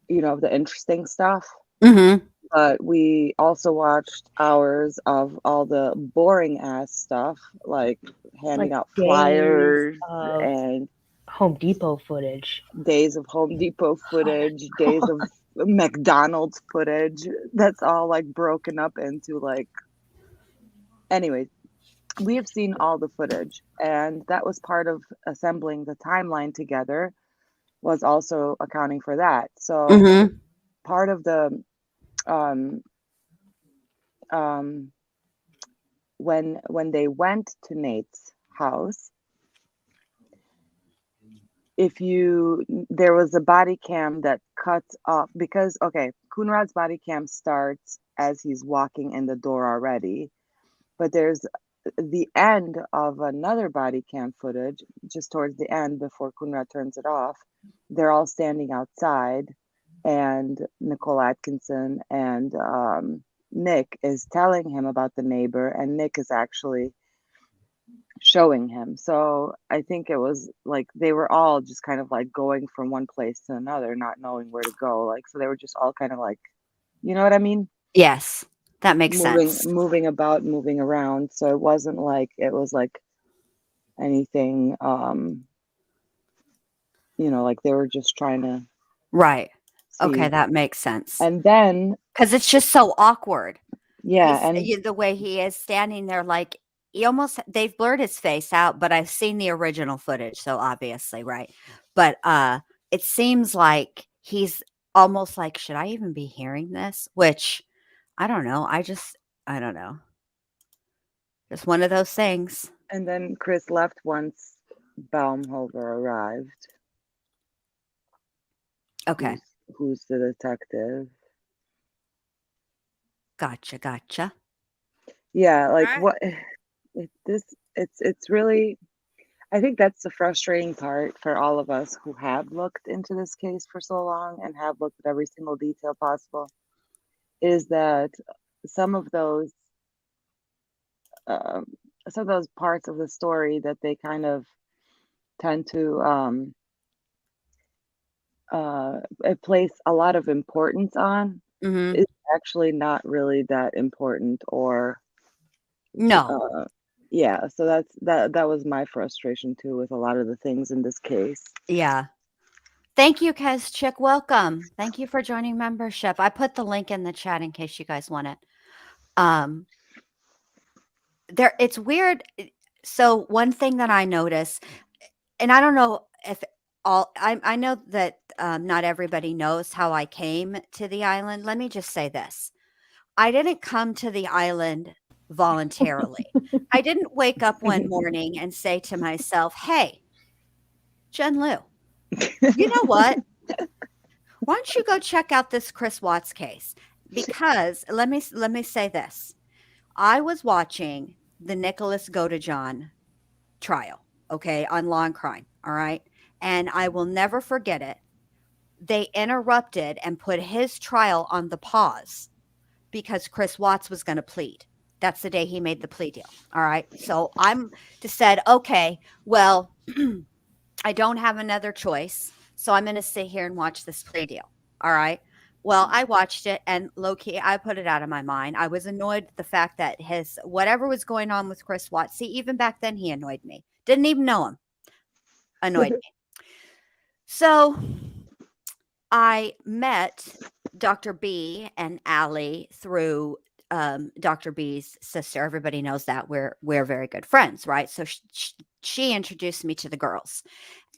the interesting stuff, Mm-hmm. but we also watched hours of all the boring ass stuff, like handing Like out days flyers of and Home Depot footage. days of Home Depot footage, days of McDonald's footage. That's all like broken up into like. Anyways, we have seen all the footage, and that was part of assembling the timeline together. Was also accounting for that. So Mm-hmm. part of the um, um, when they went to Nate's house, there was a body cam that cuts off because Coonrod's body cam starts as he's walking in the door already, but there's the end of another body cam footage just towards the end before Coonrod turns it off. They're all standing outside, and Nicole Atkinson and Nick is telling him about the neighbor, and Nick is actually showing him. So I think it was like they were all just kind of like going from one place to another, not knowing where to go. Like, so they were just all kind of like, you know what I mean? Yes, that makes sense. Moving about, moving around. So it wasn't like it was like anything, like they were just trying to Right. Okay, see. that makes sense. And then, Because it's just so awkward. yeah, and The way he is standing there, like they've blurred his face out, but I've seen the original footage, so obviously, right? But it seems like he's almost like, should I even be hearing this? Which I don't know. I don't know. Just one of those things. and then Chris left once Baumhover arrived. Okay. Who's the detective? Gotcha. Yeah, like Right. what it's really, I think that's the frustrating part for all of us who have looked into this case for so long and have looked at every single detail possible, is that some of those um, parts of the story that they kind of tend to place a lot of importance on Mm-hmm. is actually not really that important, or No. yeah. So that was my frustration too with a lot of the things in this case. Yeah. Thank you, Kez Chick. Welcome. Thank you for joining membership. I put the link in the chat in case you guys want it. It's weird. So one thing that I notice, and I don't know if I know that not everybody knows how I came to the island. Let me just say this. I didn't come to the island voluntarily. I didn't wake up one morning and say to myself, hey, Jen Lou, you know what? Why don't you go check out this Chris Watts case? Because let me say this. I was watching the Nicholas Godejohn trial, okay, on Law and Crime, all right? And I will never forget it. They interrupted and put his trial on the pause because Chris Watts was going to plead. That's the day he made the plea deal, all right? So I'm just said, okay, well, I don't have another choice, so I'm going to sit here and watch this plea deal. All right. Well, I watched it, and low key, I put it out of my mind. I was annoyed at the fact that whatever was going on with Chris Watts, see, even back then, he annoyed me. Didn't even know him. Annoyed me. So I met Dr. B and Allie through Dr. B's sister. Everybody knows that we're very good friends, right? So she introduced me to the girls.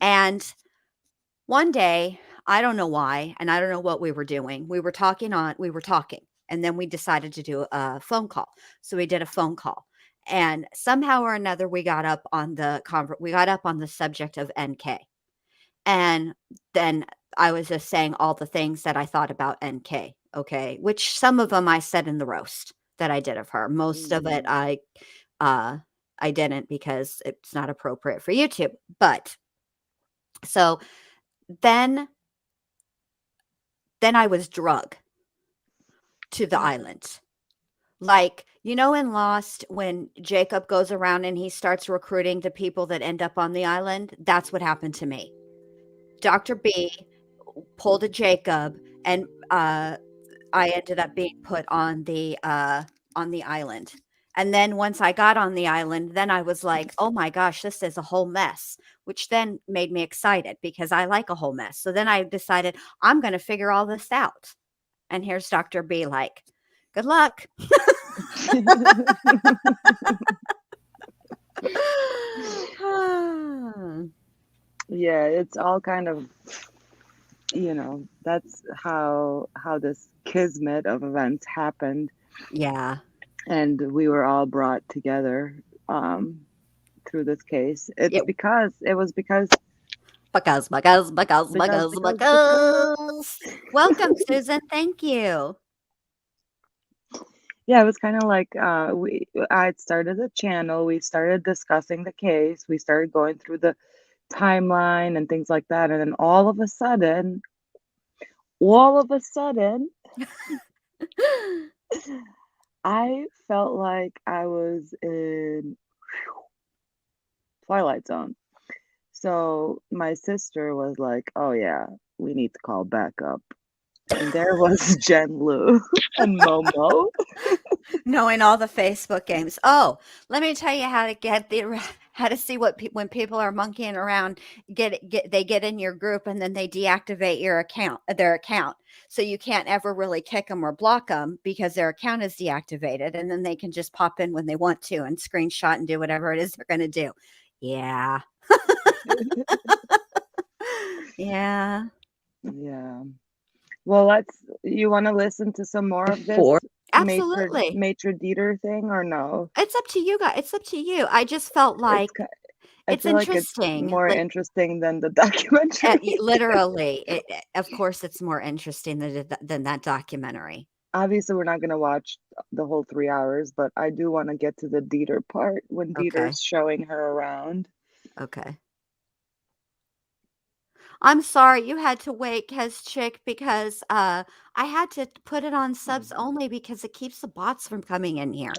And one day, I don't know why, and I don't know what we were doing. We were talking, and then we decided to do a phone call. So we did a phone call. And somehow or another, we got up on the subject of NK. And then I was just saying all the things that I thought about NK, okay? Which some of them I said in the roast that I did of her. Most of it I didn't because it's not appropriate for YouTube. But so then I was drug to the island. Like, you know, in Lost, when Jacob goes around and he starts recruiting the people that end up on the island, that's what happened to me. Dr. B pulled a Jacob, and I ended up being put on the island. And then once I got on the island, then I was like, oh my gosh, this is a whole mess, which then made me excited because I like a whole mess. So then I decided I'm going to figure all this out. And here's Dr. B like, good luck. Yeah, it's all kind of, that's how this kismet of events happened. Yeah. And we were all brought together through this case. Because Welcome, Susan. Thank you. Yeah, it was kind of like I had started a channel. We started discussing the case. We started going through the timeline and things like that. And then all of a sudden, I felt like I was in Twilight Zone. So my sister was like, oh yeah, we need to call backup. And there was Jen Lu and Momo. Knowing all the Facebook games. Oh, let me tell you how to see when people are monkeying around. They get in your group and then they deactivate their account, so you can't ever really kick them or block them because their account is deactivated, and then they can just pop in when they want to and screenshot and do whatever it is they're going to do. Yeah. Yeah. Yeah. Well, you want to listen to some more of this Absolutely. Maitre Dieter thing or no? It's up to you guys. It's up to you. I just felt like it's interesting. Like it's more interesting than the documentary. Literally. Of course, it's more interesting than that documentary. Obviously, we're not going to watch the whole 3 hours, but I do want to get to the Dieter part when Dieter's showing her around. Okay. I'm sorry you had to wait, Kes Chick, because I had to put it on subs only because it keeps the bots from coming in here.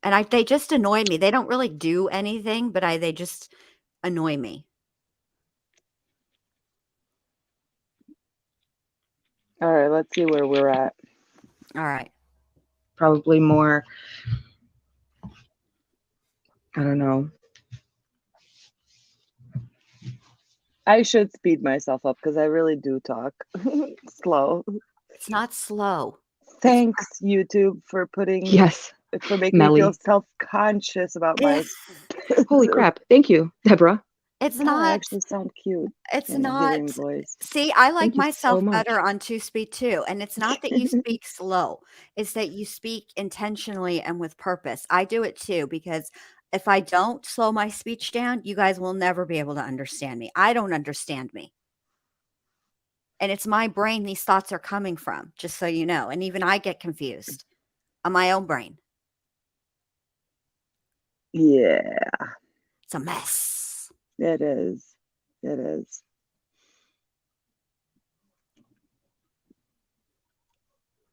And they just annoy me. They don't really do anything, but they just annoy me. All right, let's see where we're at. All right. Probably more, I don't know. I should speed myself up because I really do talk slow. It's not slow. Thanks, YouTube, for making me feel self-conscious about my. Holy crap! Thank you, Deborah. It's not. I actually sound cute. It's not. See, I like myself better on 2-speed too, and it's not that you speak slow; it's that you speak intentionally and with purpose. I do it too because if I don't slow my speech down, you guys will never be able to understand me. I don't understand me. And it's my brain these thoughts are coming from, just so you know. And even I get confused on my own brain. Yeah. It's a mess. It is. It is.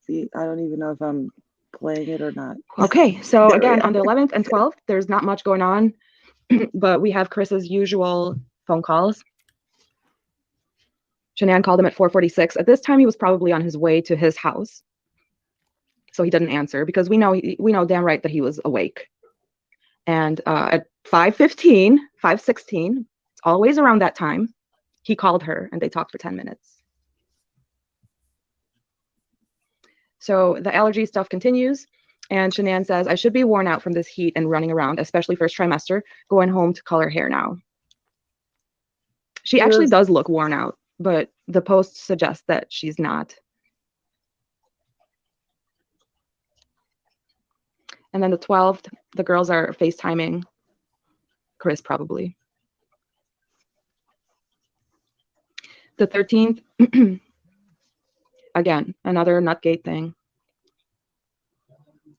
See, I don't even know if I'm playing it or not. Okay, so again, on the 11th and 12th, there's not much going on, but we have Chris's usual phone calls. Shanann called him at 4:46. At this time, he was probably on his way to his house, so he didn't answer because we know damn right that he was awake. And at 5:15, 5:16, it's always around that time, he called her and they talked for 10 minutes. So the allergy stuff continues, and Shanann says, I should be worn out from this heat and running around, especially first trimester, going home to color hair now. She actually does look worn out, but the post suggests that she's not. And then the 12th, the girls are FaceTiming Chris probably. The 13th, again, another Nutgate thing.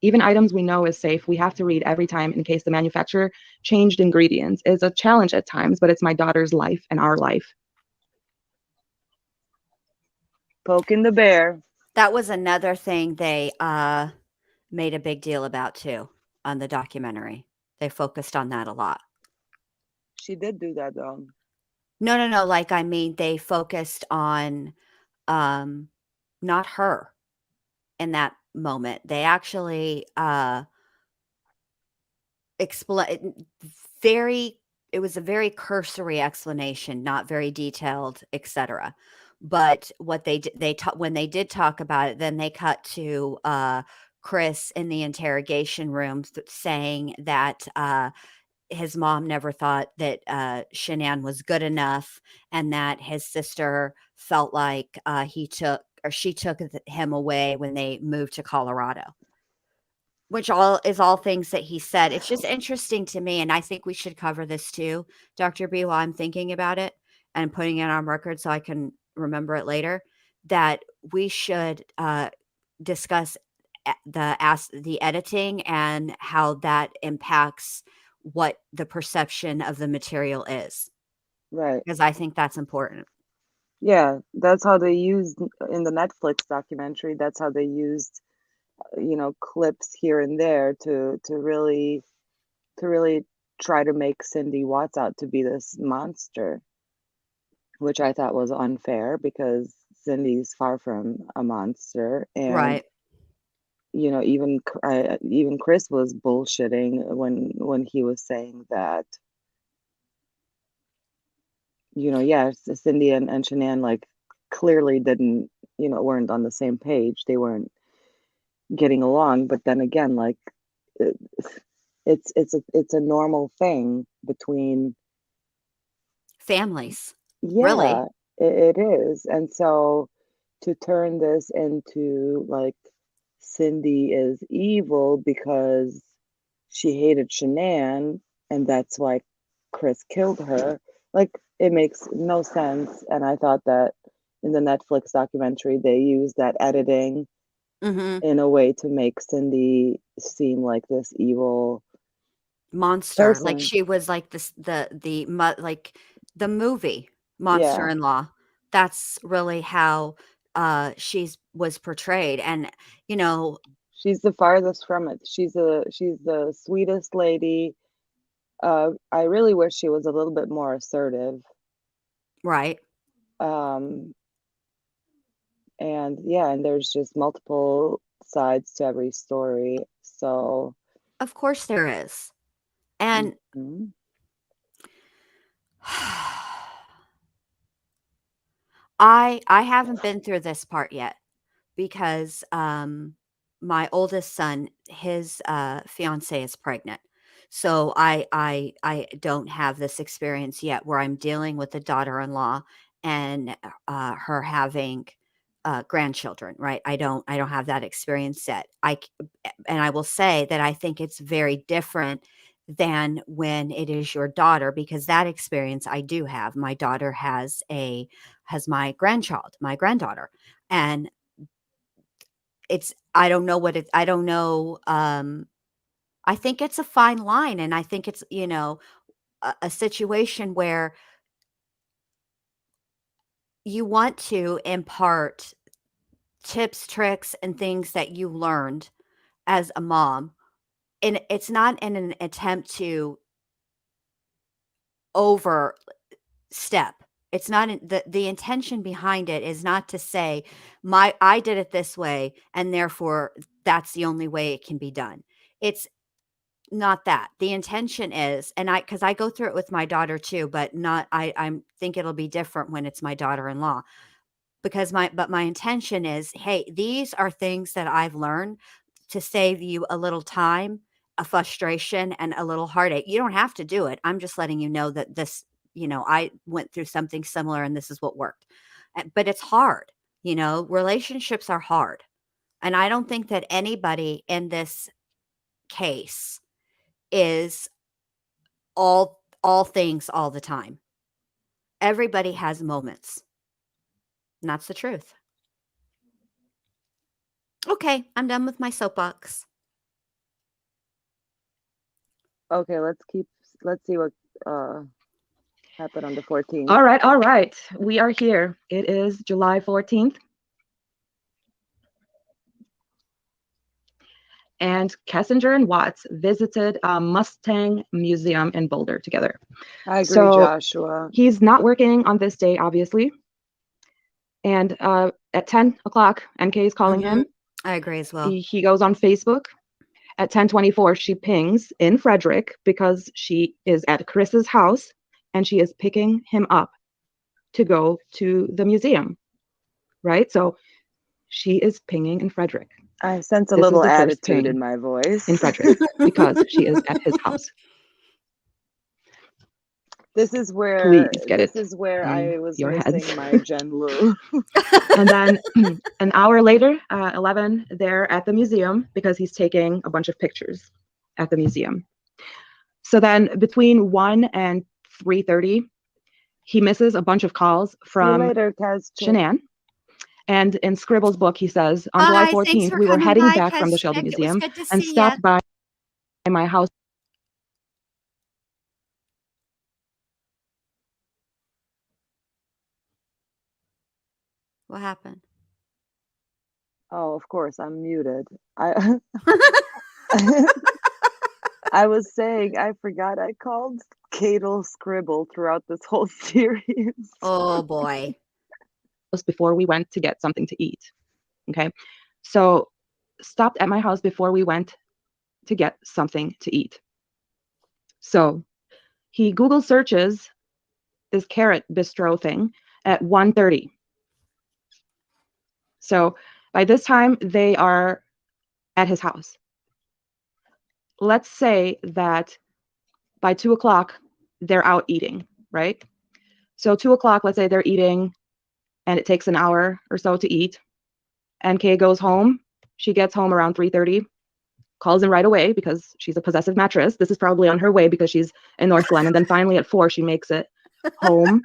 Even items we know is safe, we have to read every time in case the manufacturer changed ingredients. It's a challenge at times, but it's my daughter's life and our life. Poking the bear. That was another thing they made a big deal about too on the documentary. They focused on that a lot. She did do that though. No. Like, I mean, they focused on not her in that moment. They actually explain it was a very cursory explanation, not very detailed, etc. But what when they did talk about it, then they cut to Chris in the interrogation room saying that his mom never thought that Shanann was good enough, and that his sister felt like she took him away when they moved to Colorado. Which all things that he said. It's just interesting to me, and I think we should cover this too, Dr. B, while I'm thinking about it and putting it on record so I can remember it later, that we should discuss the editing and how that impacts what the perception of the material is. Right. Because I think that's important. Yeah, that's how they used in the Netflix documentary. That's how they used, clips here and there to really try to make Cindy Watts out to be this monster, which I thought was unfair because Cindy's far from a monster. And Right. even Chris was bullshitting when he was saying that, Cindy and Shanann like clearly didn't, weren't on the same page. They weren't getting along. But then again, like it's a normal thing between families. Really. Yeah, it is. And so to turn this into like Cindy is evil because she hated Shanann and that's why Chris killed her, like it makes no sense. And I thought that in the Netflix documentary, they used that editing in a way to make Cindy seem like this evil monster. Like person. she was like this, like the movie Yeah. Monster-in-Law. That's really how was portrayed. And she's the farthest from it. She's the sweetest lady. I really wish she was a little bit more assertive. Right. And there's just multiple sides to every story. So of course there is. And I haven't been through this part yet because my oldest son, his fiance is pregnant. So I don't have this experience yet where I'm dealing with a daughter-in-law and her having grandchildren, right? I don't have that experience yet. And I will say that I think it's very different than when it is your daughter, because that experience I do have. My daughter has my granddaughter, and I don't know what I don't know. I think it's a fine line, and I think it's, a situation where you want to impart tips, tricks, and things that you learned as a mom. And it's not in an attempt to overstep. It's not the intention behind it is not to say I did it this way and therefore that's the only way it can be done. It's not that. The intention is, and because I go through it with my daughter too, but not I think it'll be different when it's my daughter-in-law. Because my intention is, hey, these are things that I've learned to save you a little time, a frustration, and a little heartache. You don't have to do it. I'm just letting you know that this, I went through something similar and this is what worked. But it's hard, relationships are hard. And I don't think that anybody in this case is all things all the time. Everybody has moments. And that's the truth. Okay, I'm done with my soapbox. Okay, let's see what happened on the 14th. All right. We are here. It is July 14th. And Kessinger and Watts visited a Mustang museum in Boulder together. I agree, Joshua. He's not working on this day, obviously. And at 10 o'clock, NK is calling him. I agree as well. He goes on Facebook. At 10:24, she pings in Frederick because she is at Chris's house and she is picking him up to go to the museum, right? So she is pinging in Frederick. I sense a little attitude in my voice. In Frederick because she is at his house. This is where I was missing my Jen Lu. And then an hour later, 11, they're at the museum because he's taking a bunch of pictures at the museum. So then between 1 and 3:30, he misses a bunch of calls from Shanann. And in Scribble's book, he says, on July 14th, we were heading back from the Sheldon Museum and stopped by my house. What happened? Oh, of course, I'm muted. I was saying, I forgot I called Cadel Scribble throughout this whole series. Oh, boy. Before we went to get something to eat. Okay. So stopped at my house before we went to get something to eat. So he Google searches this carrot bistro thing at 1:30. So by this time, they are at his house. Let's say that by 2 o'clock, they're out eating, right? So 2 o'clock, let's say they're eating and it takes an hour or so to eat. NK goes home. She gets home around 3:30, calls him right away because she's a possessive mattress. This is probably on her way because she's in North Glen. And then finally at 4, she makes it home.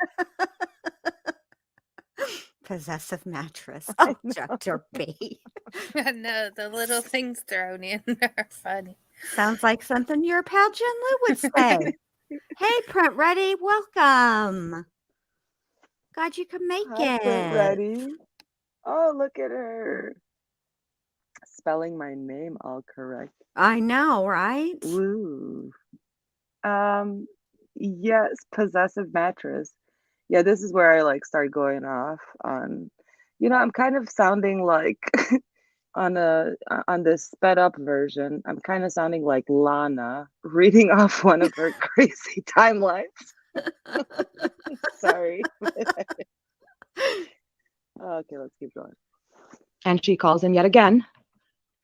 Possessive mattress. Oh, Dr. B. I know, the little things thrown in are funny. Sounds like something your pal Jen Lou would say. Hey, Print Ready, welcome. Glad you could make it. Print Ready. Oh, look at her. Spelling my name all correct. I know, right? Ooh. Yes, possessive mattress. Yeah, this is where I start going off on, I'm kind of sounding like on this sped up version, I'm kind of sounding like Lana reading off one of her crazy timelines. Sorry. Okay, let's keep going. And she calls him yet again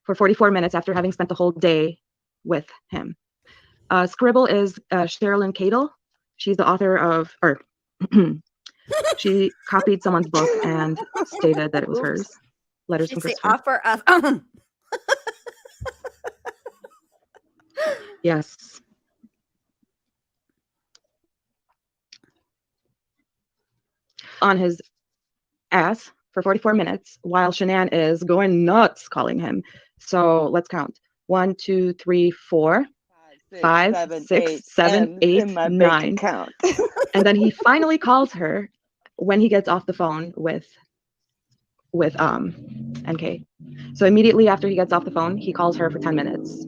for 44 minutes after having spent the whole day with him. Scribble is Sherilyn Cadle. She's the author of, she copied someone's book and stated that it was hers. Letters from Christopher. The offer of. Yes. On his ass for 44 minutes while Shanann is going nuts calling him. So let's count. 1, 2, 3, 4, 5, 6, 7, 8, 9. And then he finally calls her when he gets off the phone with NK. So immediately after he gets off the phone, he calls her for 10 minutes.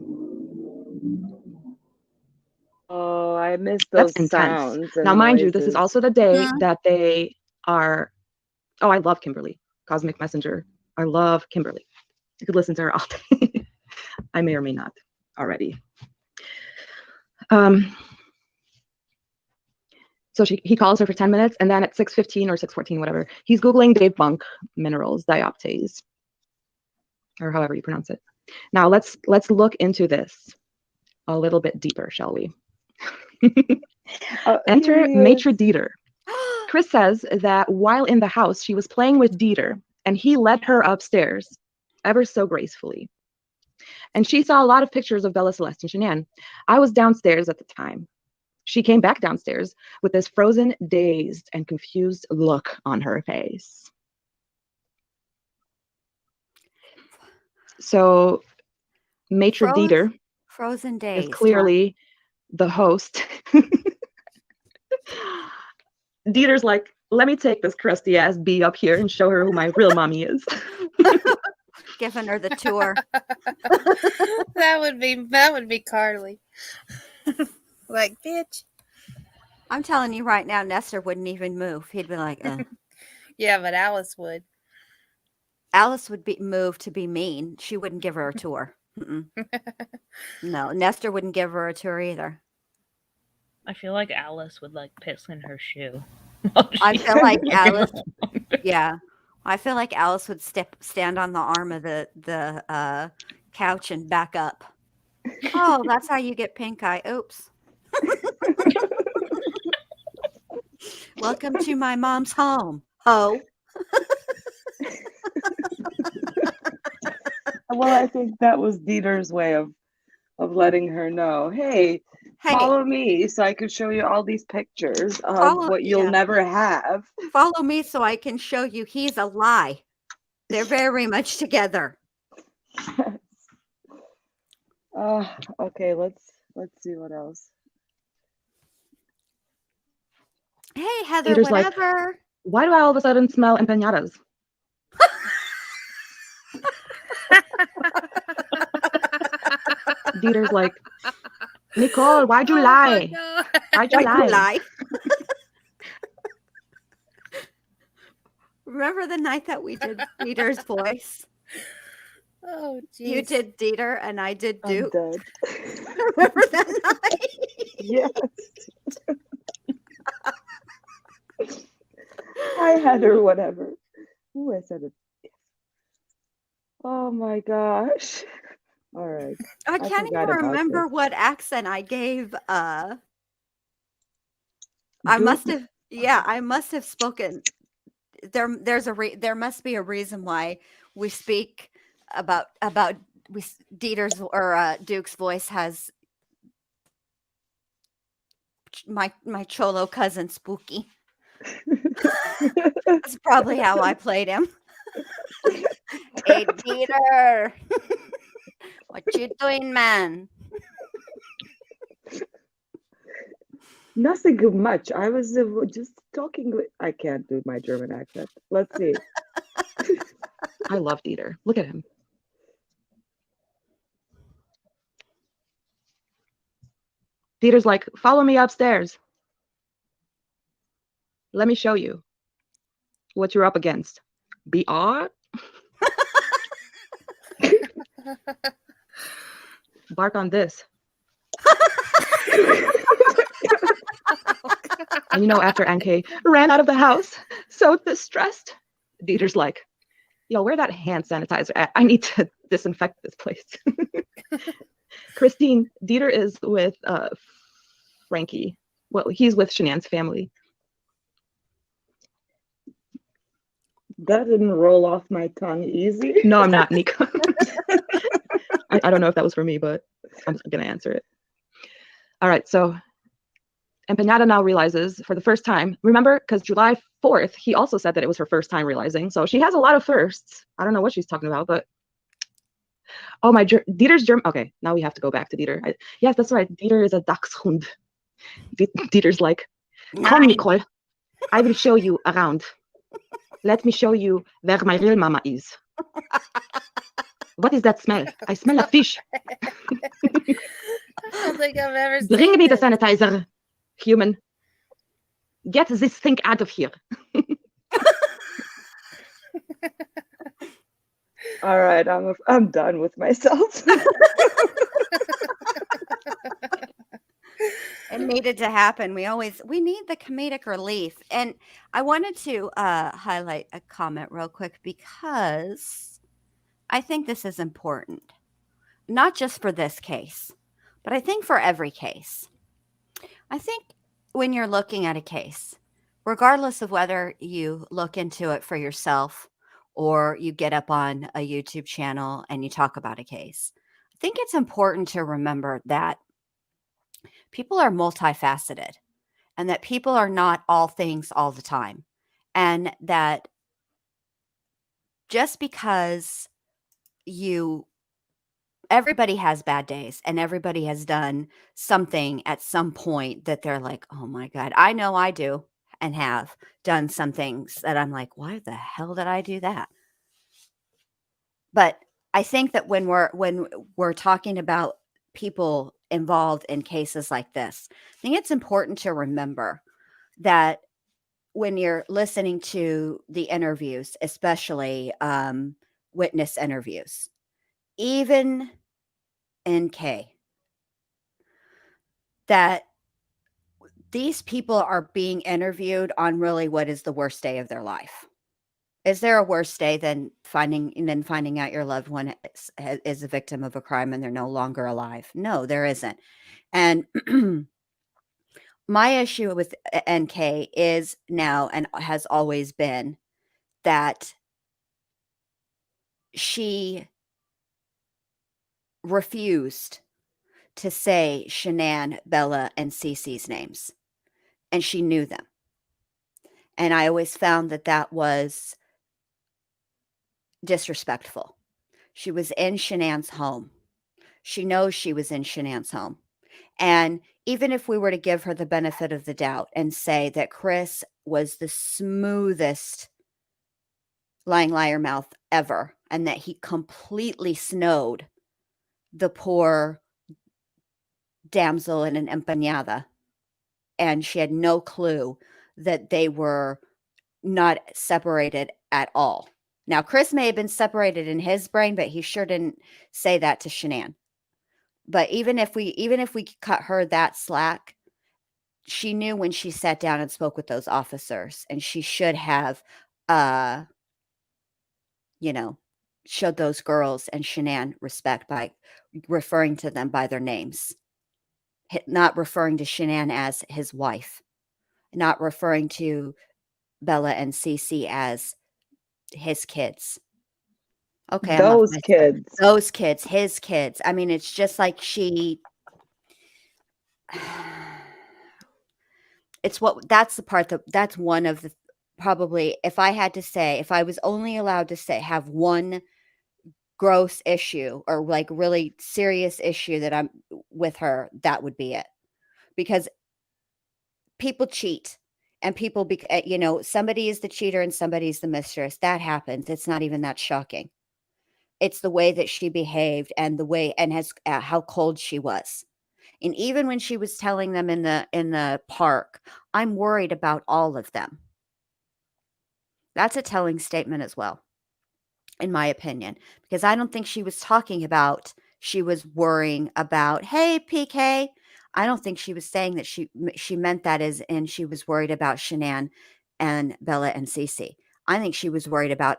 Oh, I missed those sounds. Now, mind you, this is also the day that they are. Oh, I love Kimberly, Cosmic Messenger. I love Kimberly. I could listen to her all day. I may or may not already. So he calls her for 10 minutes, and then at 6:15 or 6:14, whatever, he's Googling Dave Bunk minerals, dioptase, or however you pronounce it. Now let's look into this a little bit deeper, shall we? Enter Maitre Dieter. Chris says that while in the house, she was playing with Dieter, and he led her upstairs ever so gracefully. And she saw a lot of pictures of Bella Celeste and Shanann. I was downstairs at the time. She came back downstairs with this frozen, dazed, and confused look on her face. So Maitre Dieter frozen is days clearly the host. Dieter's like, let me take this crusty ass bee up here and show her who my real mommy is. giving her the tour. That would be Carly. Like, bitch. I'm telling you right now, Nestor wouldn't even move. He'd be like, Yeah, but Alice would. Alice would be moved to be mean. She wouldn't give her a tour. No, Nestor wouldn't give her a tour either. I feel like Alice would like piss in her shoe. I feel like Alice. Yeah, I feel like Alice would stand on the arm of the couch and back up. Oh, that's how you get pink eye. Oops. Welcome to my mom's home. Ho. Well, I think that was Dieter's way of letting her know, hey, follow me so I can show you all these pictures of what you'll never have. Follow me so I can show you he's a lie. They're very much together. Okay, let's see what else. Hey, Heather, Dieter's whatever. Like, why do I all of a sudden smell empanadas? Dieter's like, Nicole, why'd you lie? Why'd you lie? Remember the night that we did Dieter's voice? Oh, geez. You did Dieter and I did Duke. Remember that night? Yes. Hi, Heather, whatever. Ooh, I said it. Oh my gosh. All right. I can't even remember what accent I gave. I must have spoken. There must be a reason why we speak about Dieter's or Duke's voice has my Cholo cousin Spooky. That's probably how I played him. Hey, Dieter. What you doing, man? Nothing much. I was just talking. I can't do my German accent. Let's see. I love Dieter. Look at him. Dieter's like, follow me upstairs. Let me show you what you're up against. BR? Bark on this. And you know, after NK ran out of the house, so distressed, Dieter's like, yo, where that hand sanitizer at? I need to disinfect this place. Christine, Dieter is with Frankie. Well, he's with Shanann's family. That didn't roll off my tongue easy. No, I'm not, Nico. I don't know if that was for me, but I'm going to answer it. All right, so Empanada now realizes for the first time, remember, because July 4th, he also said that it was her first time realizing. So she has a lot of firsts. I don't know what she's talking about, but oh, Dieter's German. Okay, now we have to go back to Dieter. Yes, that's right. Dieter is a Dachshund. Dieter's like, come, Nicole. I will show you around. Let me show you where my real mama is. What is that smell? I smell a fish. I don't think I've ever seen Bring me the it. sanitizer, human. Get this thing out of here. All right, I'm done with myself. It needed to happen. We need the comedic relief. And I wanted to highlight a comment real quick because I think this is important, not just for this case, but I think for every case. I think when you're looking at a case, regardless of whether you look into it for yourself or you get up on a YouTube channel and you talk about a case, think it's important to remember that people are multifaceted and that people are not all things all the time. And that just because everybody has bad days and everybody has done something at some point that they're like, oh my God, I know I do and have done some things that I'm like, why the hell did I do that? But I think that when we're talking about people involved in cases like this, I think it's important to remember that when you're listening to the interviews, especially witness interviews, even NK, that these people are being interviewed on really what is the worst day of their life. Is there a worse day than finding out your loved one is a victim of a crime and they're no longer alive? No, there isn't. And my issue with NK is now and has always been that she refused to say Shanann, Bella, and Cece's names, and she knew them. And I always found that was disrespectful. She was in Shanann's home. She knows she was in Shanann's home. And even if we were to give her the benefit of the doubt and say that Chris was the smoothest lying liar mouth ever and that he completely snowed the poor damsel in an empanada and she had no clue that they were not separated at all. Now, Chris may have been separated in his brain, but he sure didn't say that to Shanann. But even if we cut her that slack, she knew when she sat down and spoke with those officers, and she should have, showed those girls and Shanann respect by referring to them by their names, not referring to Shanann as his wife, not referring to Bella and Cece as his kids. Okay, Those kids. Those kids, his kids. I mean, it's just like that's the part that's one of the, probably, if I had to say, if I was only allowed to say, have one gross issue or like really serious issue that I'm with her, that would be it. Because people cheat and people, somebody is the cheater and somebody's the mistress. That happens. It's not even that shocking. It's the way that she behaved and how cold she was. And even when she was telling them in the park, I'm worried about all of them. That's a telling statement as well, in my opinion, because I don't think she was talking about, she was worrying about, hey, PK. I don't think she was saying that she meant that and she was worried about Shanann and Bella and Cece. I think she was worried about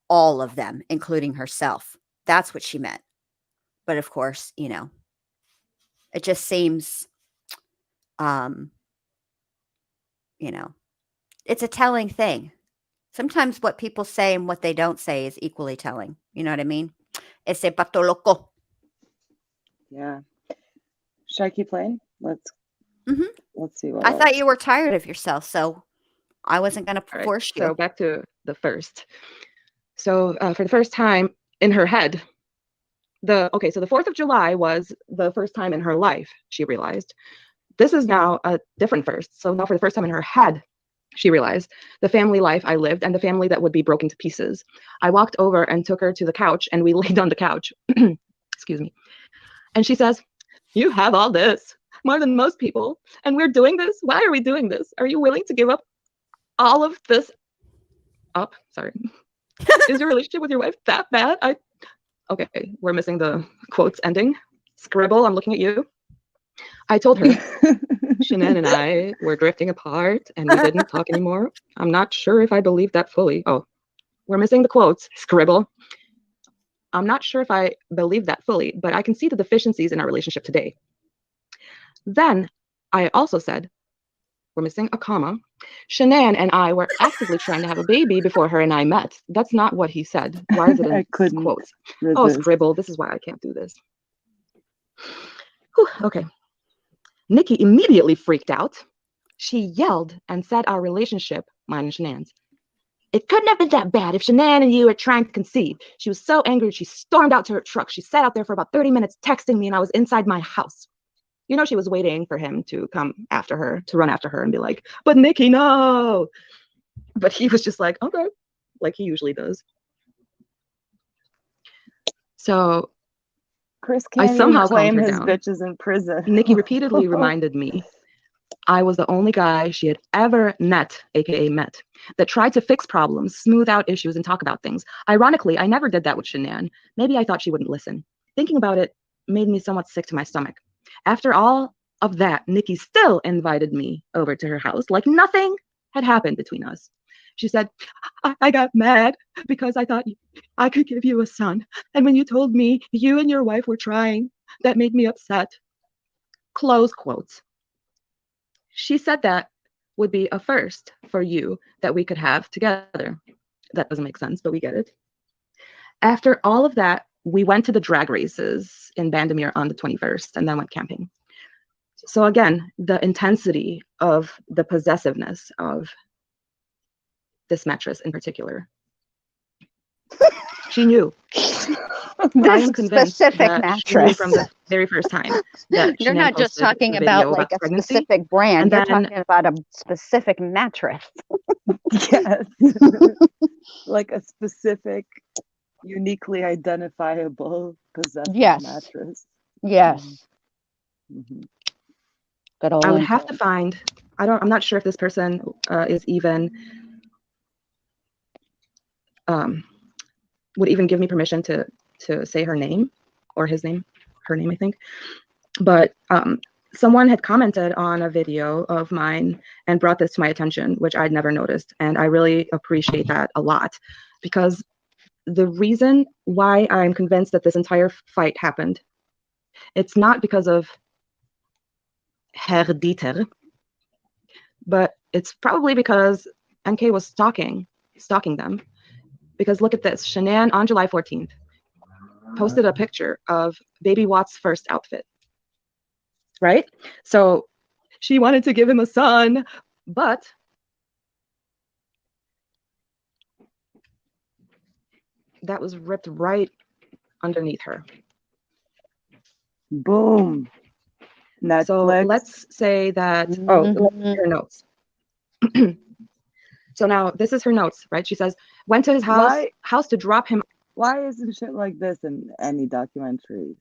all of them, including herself. That's what she meant. But of course, it just seems, it's a telling thing. Sometimes what people say and what they don't say is equally telling. You know what I mean? Ese pato loco. Yeah. Should I keep playing? Let's see what I else. thought you were tired of yourself, so I wasn't going to force you. So back to the first. So for the first time in her head, so the 4th of July was the first time in her life she realized. This is now a different first. So now for the first time in her head, she realized the family life I lived and the family that would be broken to pieces. I walked over and took her to the couch and we laid on the couch. Excuse me. And she says, you have all this, more than most people, and we're doing this? Why are we doing this? Are you willing to give up all of this up? Sorry. Is your relationship with your wife that bad? Okay, we're missing the quotes ending. Scribble, I'm looking at you. I told her, Shanann and I were drifting apart and we didn't talk anymore. I'm not sure if I believe that fully. Oh, we're missing the quotes. Scribble. I'm not sure if I believe that fully, but I can see the deficiencies in our relationship today. Then I also said, we're missing a comma. Shanann and I were actively trying to have a baby before her and I met. That's not what he said. Why is it in quotes? Oh, Scribble. This is why I can't do this. Whew, okay. Nikki immediately freaked out. She yelled and said our relationship, mine and Shanann's, it couldn't have been that bad if Shanann and you were trying to conceive. She was so angry, she stormed out to her truck. She sat out there for about 30 minutes texting me, and I was inside my house. You know, she was waiting for him to come after her, to run after her and be like, but Nikki, no. But he was just like, okay, like he usually does. So Chris I can't somehow even claim calmed her his down. bitches in prison. Nikki repeatedly reminded me I was the only guy she had ever met, aka met, that tried to fix problems, smooth out issues, and talk about things. Ironically, I never did that with Shanann. Maybe I thought she wouldn't listen. Thinking about it made me somewhat sick to my stomach. After all of that, Nikki still invited me over to her house like nothing had happened between us. She said, I got mad because I thought I could give you a son. And when you told me you and your wife were trying, that made me upset. Close quotes. She said that would be a first for you that we could have together. That doesn't make sense, but we get it. After all of that, we went to the drag races in Bandamere on the 21st and then went camping. So again, the intensity of the possessiveness of this mattress in particular. She knew. I am convinced specific that mattress. she knew from the very first time that You're Shanann not just posted talking the about video like a pregnancy, specific brand. and You're then talking about a specific mattress. Yes. Like a specific, uniquely identifiable possessive Yes. mattress. Yes. Mm-hmm. Good old I would have to Interrogation. find, I'm not sure if this person is even, would even give me permission to say her name or his name, her name, I think. But someone had commented on a video of mine and brought this to my attention, which I'd never noticed. And I really appreciate that a lot, because the reason why I'm convinced that this entire fight happened, it's not because of Herr Dieter, but it's probably because NK was stalking them. Because look at this, Shanann on July 14th posted a picture of baby Watt's first outfit, right? So she wanted to give him a son, but that was ripped right underneath her. Boom. Netflix. So let's say that, her notes. So now this is her notes, right? She says, went to his house to drop him. Why isn't shit like this in any documentaries?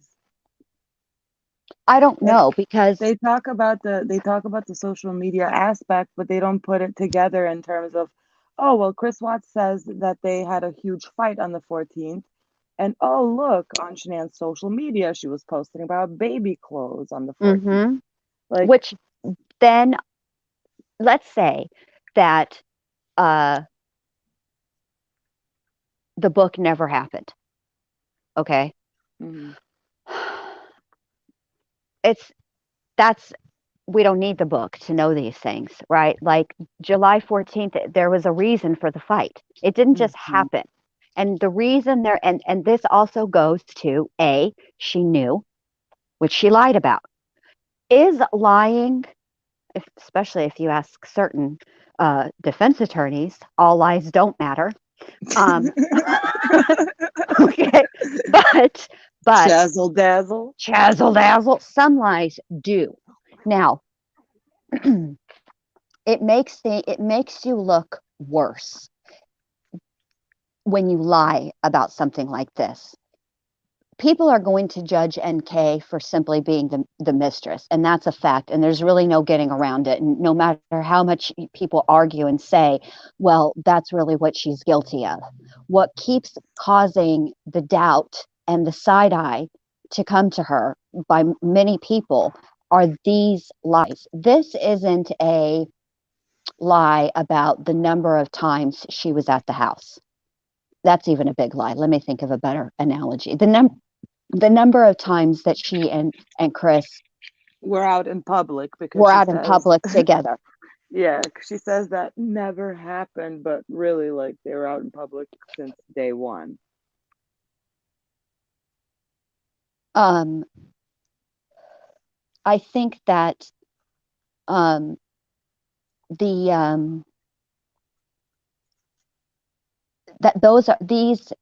I don't know, because they talk about the social media aspect, but they don't put it together in terms of, oh well, Chris Watts says that they had a huge fight on the 14th, and oh look, on Shanann's social media she was posting about baby clothes on the 14th. Like, which then let's say that the book never happened. Okay. Mm-hmm. We don't need the book to know these things, right? Like July 14th, there was a reason for the fight. It didn't just happen. And the reason there, and this also goes to she knew, which she lied about. Is lying, especially if you ask certain defense attorneys, all lies don't matter. Okay, but chazzle dazzle, some lies do. Now, it makes you look worse when you lie about something like this. People are going to judge NK for simply being the mistress, and that's a fact, and there's really no getting around it. And no matter how much people argue and say, well, that's really what she's guilty of. What keeps causing the doubt and the side eye to come to her by many people are these lies. This isn't a lie about the number of times she was at the house. That's even a big lie. Let me think of a better analogy. The number of times that she and Chris were out in public together. Yeah, she says that never happened, but really, like, they were out in public since day one. I think that um, the that those are these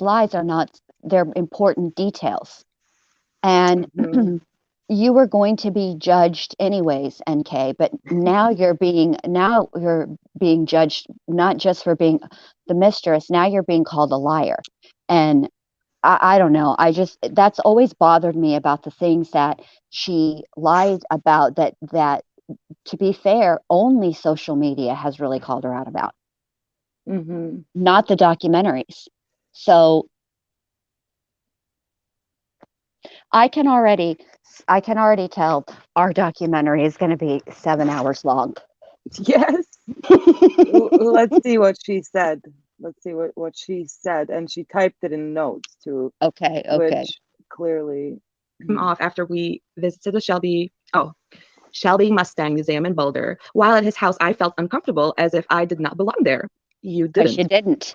lies are not, they're important details, and you were going to be judged anyways, NK, but now you're being judged not just for being the mistress, now you're being called a liar. And I don't know, that's always bothered me about the things that she lied about, that to be fair, only social media has really called her out about, not the documentaries. So I can already tell our documentary is going to be 7 hours long. Yes. Let's see what she said. Let's see what she said, and she typed it in notes too. Okay. Which clearly off after we visited the Shelby Mustang Museum in Boulder. While at his house, I felt uncomfortable, as if I did not belong there. You didn't. Because you didn't.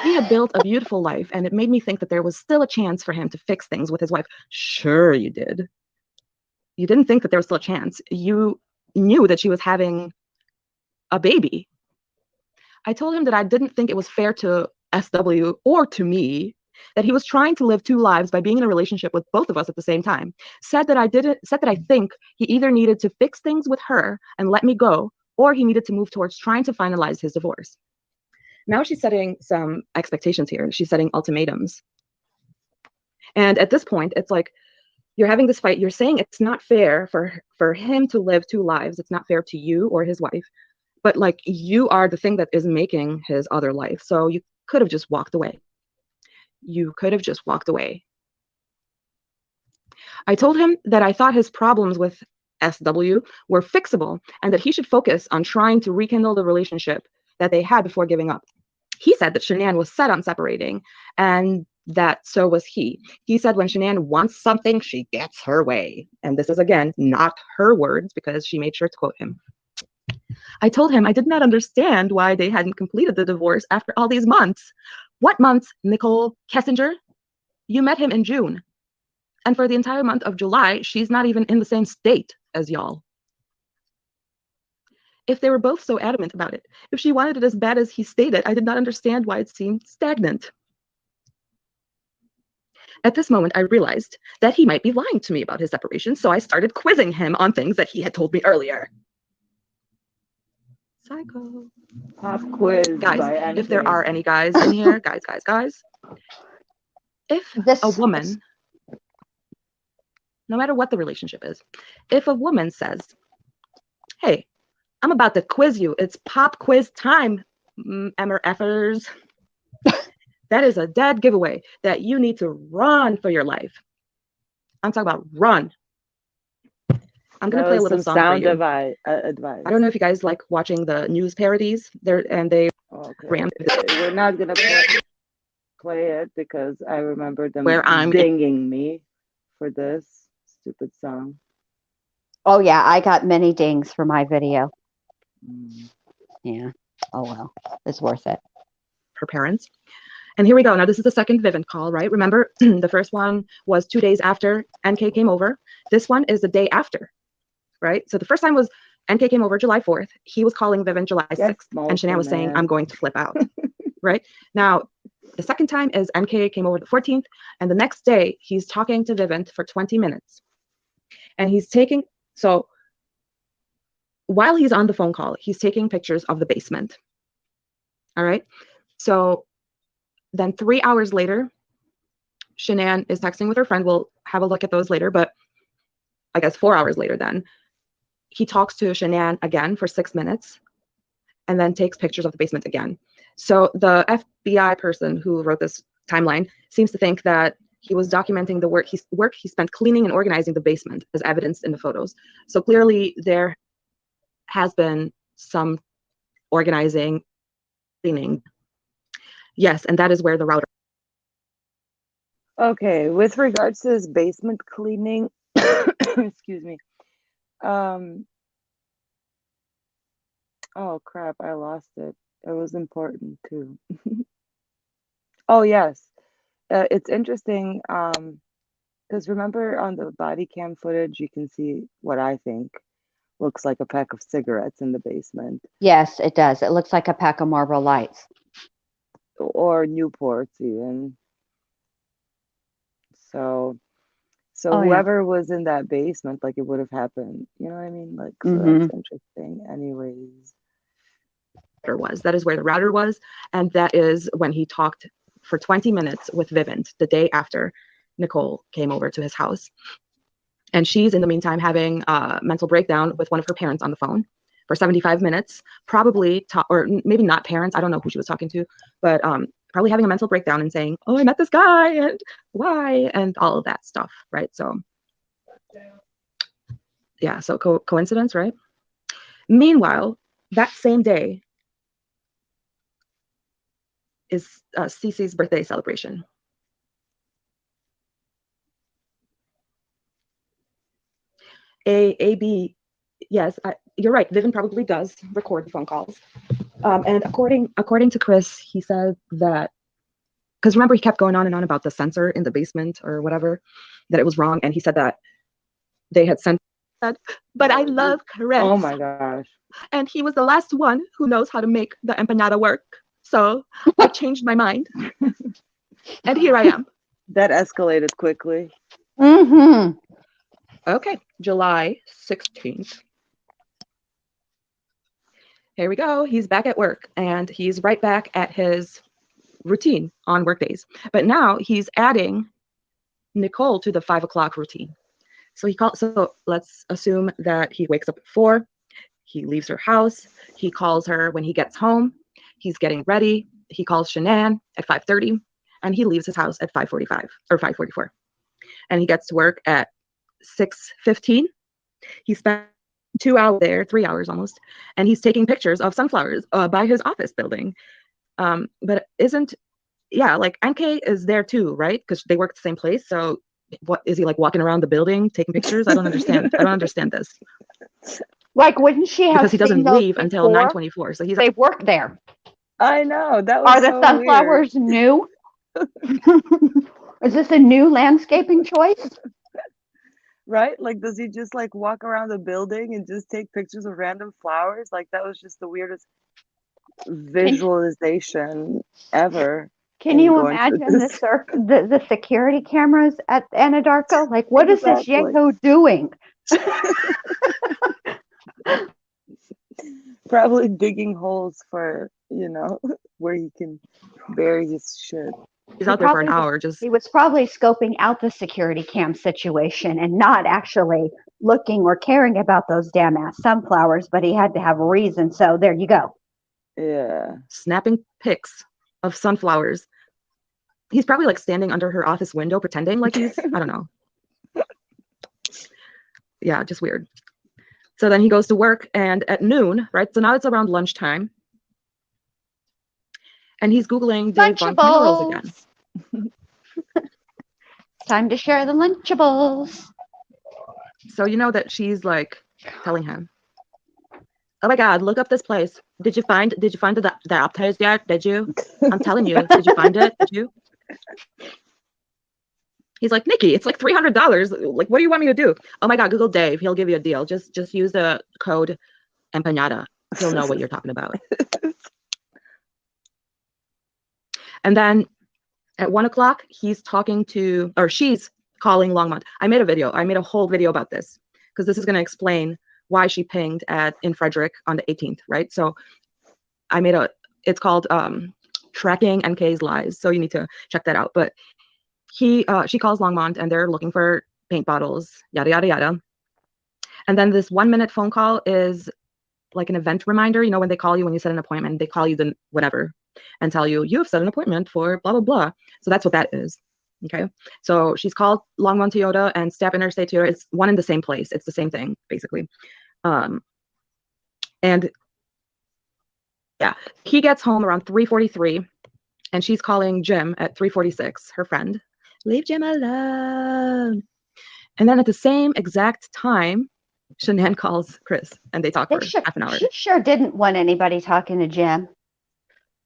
He had built a beautiful life, and it made me think that there was still a chance for him to fix things with his wife. Sure, you did. You didn't think that there was still a chance. You knew that she was having a baby. I told him that I didn't think it was fair to SW or to me that he was trying to live two lives by being in a relationship with both of us at the same time. Said that I think he either needed to fix things with her and let me go, or he needed to move towards trying to finalize his divorce. Now she's setting some expectations here. She's setting ultimatums. And at this point, it's like, you're having this fight. You're saying it's not fair for him to live two lives. It's not fair to you or his wife. But like, you are the thing that is making his other life. So you could have just walked away. You could have just walked away. I told him that I thought his problems with SW were fixable and that he should focus on trying to rekindle the relationship that they had before giving up. He said that Shanann was set on separating, and that so was he. He said when Shanann wants something, she gets her way. And this is, again, not her words, because she made sure to quote him. I told him I did not understand why they hadn't completed the divorce after all these months. What months, Nicole Kessinger? You met him in June. And for the entire month of July, she's not even in the same state as y'all. If they were both so adamant about it, if she wanted it as bad as he stated, I did not understand why it seemed stagnant. At this moment, I realized that he might be lying to me about his separation, so I started quizzing him on things that he had told me earlier. Psycho. Pop quiz. Guys, if there are any guys in here, guys, if a woman, no matter what the relationship is, if a woman says, hey, I'm about to quiz you, it's pop quiz time, MRFers, that is a dead giveaway that you need to run for your life. I'm talking about run. I'm going to play a little song for you. Advice. I don't know if you guys like watching the news parodies. We're not going to play it because I remember them dinging me for this stupid song. Oh, yeah. I got many dings for my video. Yeah. Oh, well. It's worth it. Her parents. And here we go. Now, this is the second Vivint call, right? Remember, the first one was 2 days after NK came over. This one is the day after, right? So the first time was NK came over July 4th. He was calling Vivint July 6th. And Shanann was saying, I'm going to flip out, right? Now, the second time is NK came over the 14th. And the next day, he's talking to Vivint for 20 minutes. And he's taking, so while he's on the phone call, he's taking pictures of the basement. All right. So then 3 hours later, Shanann is texting with her friend. We'll have a look at those later, but I guess 4 hours later then, he talks to Shanann again for 6 minutes and then takes pictures of the basement again. So the FBI person who wrote this timeline seems to think that he was documenting the work he spent cleaning and organizing the basement as evidenced in the photos. So clearly there has been some organizing, cleaning. Yes, and that is where the router. Okay, with regards to this basement cleaning, excuse me. Oh crap, I lost it. It was important too. Oh yes, it's interesting. Because remember on the body cam footage, you can see what I think looks like a pack of cigarettes in the basement. Yes, it does. It looks like a pack of Marlboro Lights. Or Newports even. So Oh, yeah. whoever was in that basement, like it would have happened. You know what I mean? Like, so that's interesting. Anyways. That is where the router was. And that is when he talked for 20 minutes with Vivint the day after Nicole came over to his house. And she's in the meantime having a mental breakdown with one of her parents on the phone for 75 minutes, probably, or maybe not parents. I don't know who she was talking to, but probably having a mental breakdown and saying, oh, I met this guy and why, and all of that stuff, right? So, yeah, so coincidence, right? Meanwhile, that same day is Cece's birthday celebration. AB, yes, you're right. Vivint probably does record the phone calls. And according to Chris, he said that, because remember he kept going on and on about the sensor in the basement or whatever, that it was wrong. And he said that they had sent that, but I love Chris. Oh my gosh. And he was the last one who knows how to make the empanada work. So I changed my mind. And here I am. That escalated quickly. Mm-hmm. Okay, July 16th. Here we go. He's back at work and he's right back at his routine on work days. But now he's adding Nicole to the 5 o'clock routine. So let's assume that he wakes up at 4. He leaves her house. He calls her when he gets home. He's getting ready. He calls Shanann at 5:30 and he leaves his house at 5:45 or 5:44. And he gets to work at 6:15. He spent 2 hours there, 3 hours almost, and he's taking pictures of sunflowers by his office building. But like NK is there too, right? Because they work at the same place. So what is he like walking around the building taking pictures? I don't understand. I don't understand this. Like, wouldn't she have? Because he doesn't leave until 9:24. So they work there. I know, that was Are the sunflowers new? Is this a new landscaping choice? Right? Like, does he just like walk around the building and just take pictures of random flowers? Like, that was just the weirdest visualization ever. Can you imagine the security cameras at Anadarko? Like, what is this Yanko doing? Probably digging holes for, where he can bury his shit. He's out there for an hour. He was probably scoping out the security cam situation and not actually looking or caring about those damn ass sunflowers, but he had to have a reason. So there you go. Yeah. Snapping pics of sunflowers. He's probably like standing under her office window pretending like he's, I don't know. Yeah, just weird. So then he goes to work and at noon, right? So now it's around lunchtime. And he's Googling Dave Von Minerals again. Time to share the Lunchables. So you know that she's like telling him, oh my God, look up this place. Did you find the appetizer yet? Did you? I'm telling you, did you find it? Did you? He's like, Nikki, it's like $300. Like, what do you want me to do? Oh my God, Google Dave. He'll give you a deal. Just use the code empanada. He'll know what you're talking about. And then at 1 o'clock, she's calling Longmont. I made a whole video about this because this is going to explain why she pinged in Frederick on the 18th, right? So it's called Tracking NK's Lies. So you need to check that out. But she calls Longmont and they're looking for paint bottles, yada, yada, yada. And then this 1 minute phone call is like an event reminder. You know, when they call you, when you set an appointment, they call you the whatever and tell you, you have set an appointment for blah, blah, blah. So that's what that is. Okay. So she's called Longmont Toyota and Stapp Interstate Toyota. It's one in the same place. It's the same thing, basically. And yeah, he gets home around 3:43 and she's calling Jim at 3:46, her friend. Leave Jim alone. And then at the same exact time, Shanann calls Chris and they talk for half an hour. She sure didn't want anybody talking to Jim.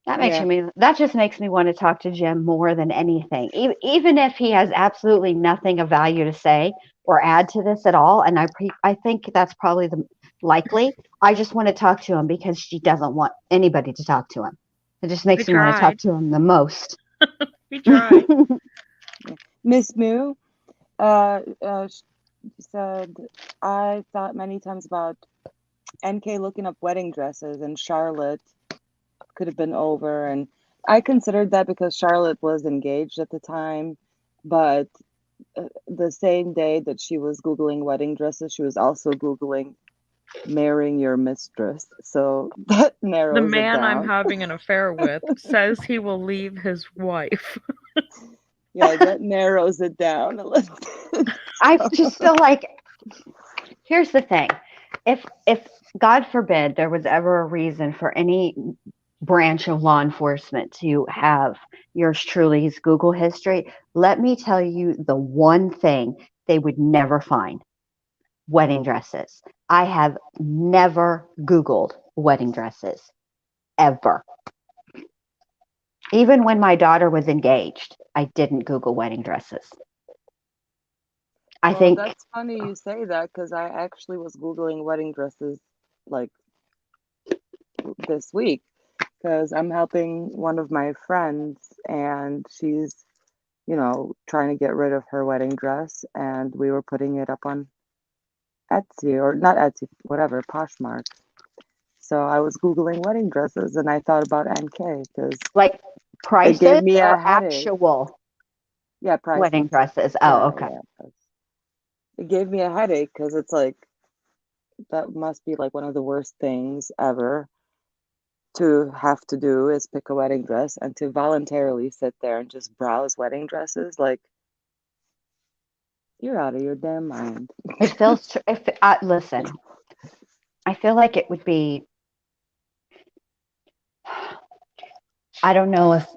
That just makes me want to talk to Jim more than anything. Even if he has absolutely nothing of value to say or add to this at all, and I think that's probably the likely. I just want to talk to him because she doesn't want anybody to talk to him. It just makes me want to talk to him the most. We tried. Miss Moo said, I thought many times about NK looking up wedding dresses, and Charlotte could have been over. And I considered that because Charlotte was engaged at the time, but the same day that she was Googling wedding dresses, she was also Googling marrying your mistress. So that narrows The man it down. I'm having an affair with says he will leave his wife. Yeah, that narrows it down a little bit. I just feel like, here's the thing. If God forbid there was ever a reason for any branch of law enforcement to have yours truly's Google history, let me tell you the one thing they would never find: wedding dresses. I have never Googled wedding dresses, ever. Even when my daughter was engaged, I didn't Google wedding dresses. I think that's funny you say that, because I actually was Googling wedding dresses like this week, because I'm helping one of my friends and she's, trying to get rid of her wedding dress, and we were putting it up on Etsy, or not Etsy, whatever, Poshmark. So I was Googling wedding dresses and I thought about NK because like prices it gave me a or headache. actual prices. wedding dresses. Oh, okay. Yeah. It gave me a headache because it's like, that must be like one of the worst things ever to have to do, is pick a wedding dress, and to voluntarily sit there and just browse wedding dresses. Like, you're out of your damn mind. It feels, listen, I feel like it would be, I don't know if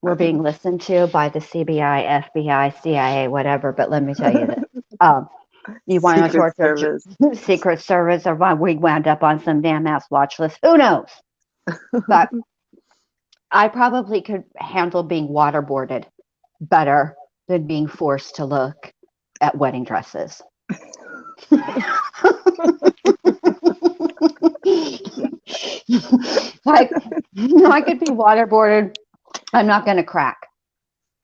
we're being listened to by the CBI, FBI, CIA, whatever, but let me tell you this. You want to torture Secret Service, or we wound up on some damn ass watch list. Who knows? But I probably could handle being waterboarded better than being forced to look at wedding dresses. Like, I could be waterboarded. I'm not going to crack.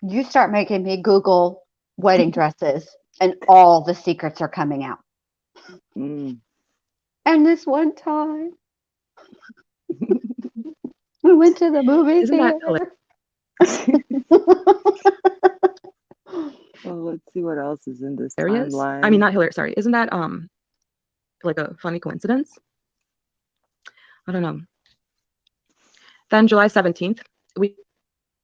You start making me Google wedding dresses, and all the secrets are coming out. And this one time, we went to the movie theater. Well, let's see what else is in this Hilarious. timeline. I mean, not hilarious. Sorry, isn't that like a funny coincidence? I don't know. Then July 17th,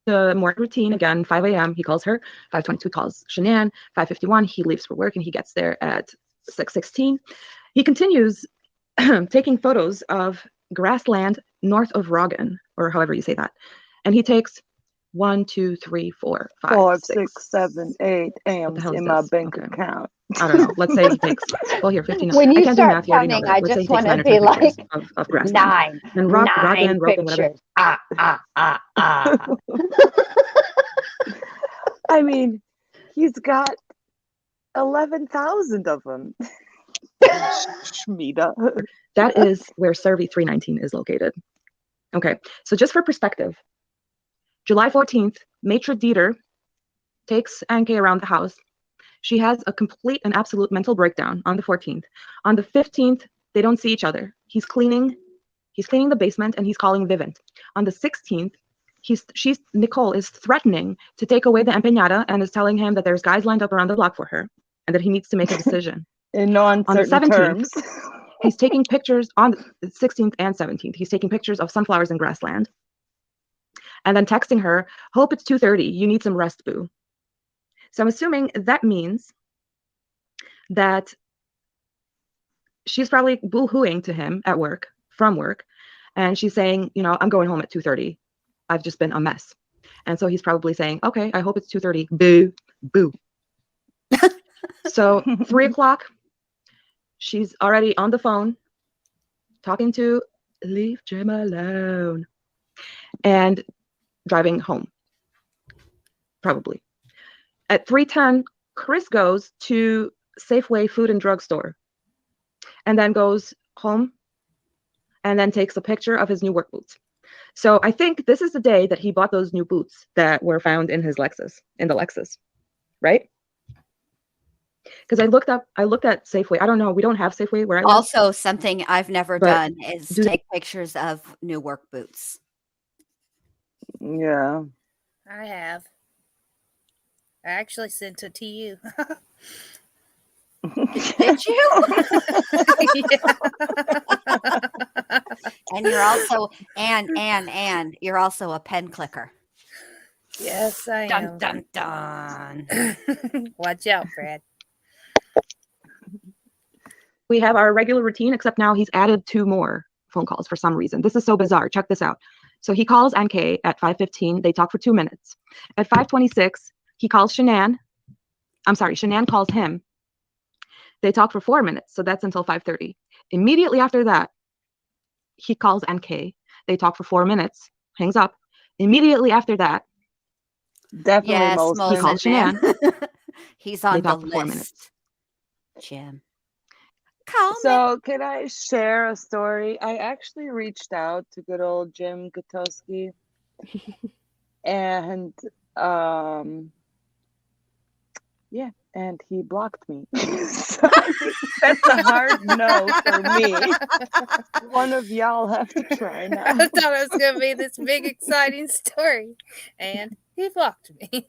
the morning routine again. 5 a.m. He calls her. 5:22 calls Shanann. 5:51 he leaves for work and he gets there at 6:16. He continues taking photos of grassland north of Roggen, or however you say that, and he takes 1, 2, 3, 4, 5, 6, 7, 8 M's in my bank account. I don't know. Let's say he takes, well, here, 15. When you I can't start do math, you already know counting, that. I Let's say just he takes want 9 to or 10 be like pictures of grassland. And nine Roggen, pictures. whatever. I mean, he's got 11,000 of them. Shmita. That is where Survey 319 is located. Okay, so just for perspective, July 14th, Maitre Dieter takes Anke around the house. She has a complete and absolute mental breakdown on the 14th. On the 15th, they don't see each other. He's cleaning the basement and he's calling Vivint. On the 16th, Nicole is threatening to take away the empeñada and is telling him that there's guys lined up around the block for her and that he needs to make a decision. In no uncertain on the 17th, terms. He's taking pictures on the 16th and 17th. He's taking pictures of sunflowers and grassland. And then texting her, hope it's 2:30. You need some rest, boo. So I'm assuming that means that she's probably boo-hooing to him at work, from work. And she's saying, I'm going home at 2:30. I've just been a mess. And so he's probably saying, okay, I hope it's 2:30. Boo, boo. So 3 o'clock, she's already on the phone talking to Leave Jim alone. and driving home, probably. At 3:10, Chris goes to Safeway Food and Drug Store and then goes home and then takes a picture of his new work boots. So I think this is the day that he bought those new boots that were found in his Lexus, right? Because I looked at Safeway. I don't know. We don't have Safeway where I live. Also, something I've never done is take pictures of new work boots. Yeah. I have. I actually sent it to you. Did you? And you're also and you're also a pen clicker. Yes, I am. Dun dun dun. Watch out, Brad. We have our regular routine, except now he's added 2 more phone calls for some reason. This is so bizarre. Check this out. So he calls NK at 5:15. They talk for 2 minutes. At 5:26, he calls Shanann. I'm sorry, Shanann calls him. They talk for 4 minutes. So that's until 5:30. Immediately after that, he calls NK. They talk for 4 minutes. Hangs up. Immediately after that, Definitely yes, most. he calls Shanann. He's on They the talk for 4 list. minutes. Jim. Call me. So can I share a story? I actually reached out to good old Jim Gutowski, and yeah, and he blocked me. So I think that's a hard no for me. One of y'all have to try now. I thought it was going to be this big, exciting story. And he blocked me.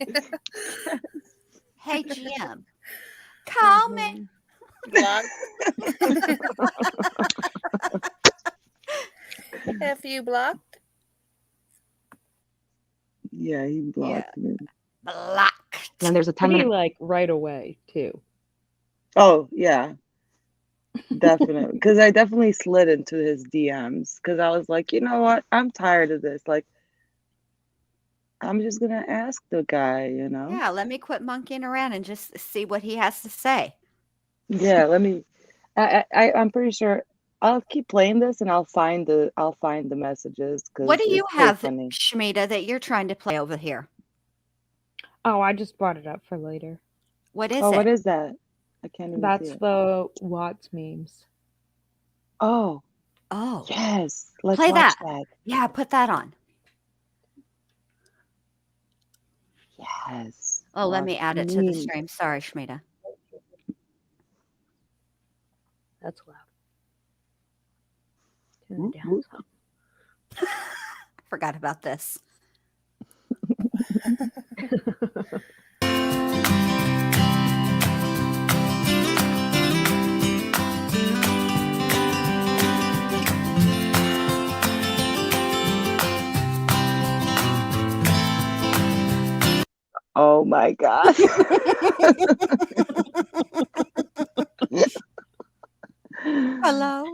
Hey, Jim. Call me. Blocked. Have you blocked? Yeah, he blocked me. Blocked. And there's a 10 Pretty minute. like right away too. Oh yeah, definitely. Because I definitely slid into his DMs because I was like, you know what? I'm tired of this. Like, I'm just gonna ask the guy. You know? Yeah, let me quit monkeying around and just see what he has to say. Yeah. Let me. I'm pretty sure. I'll keep playing this and I'll find the messages. What do you have, funny. Shmita, that you're trying to play over here? Oh, I just brought it up for later. What is Oh, it? what is that? I can't even see That's it. the Watts memes. Oh, Oh, yes. Let's play watch that. that. Yeah, put that on. Yes. Oh, let Watch me add it to the me. stream. Sorry, Shmita. That's loud. Turn it down some. Forgot about this. Oh my God. Hello.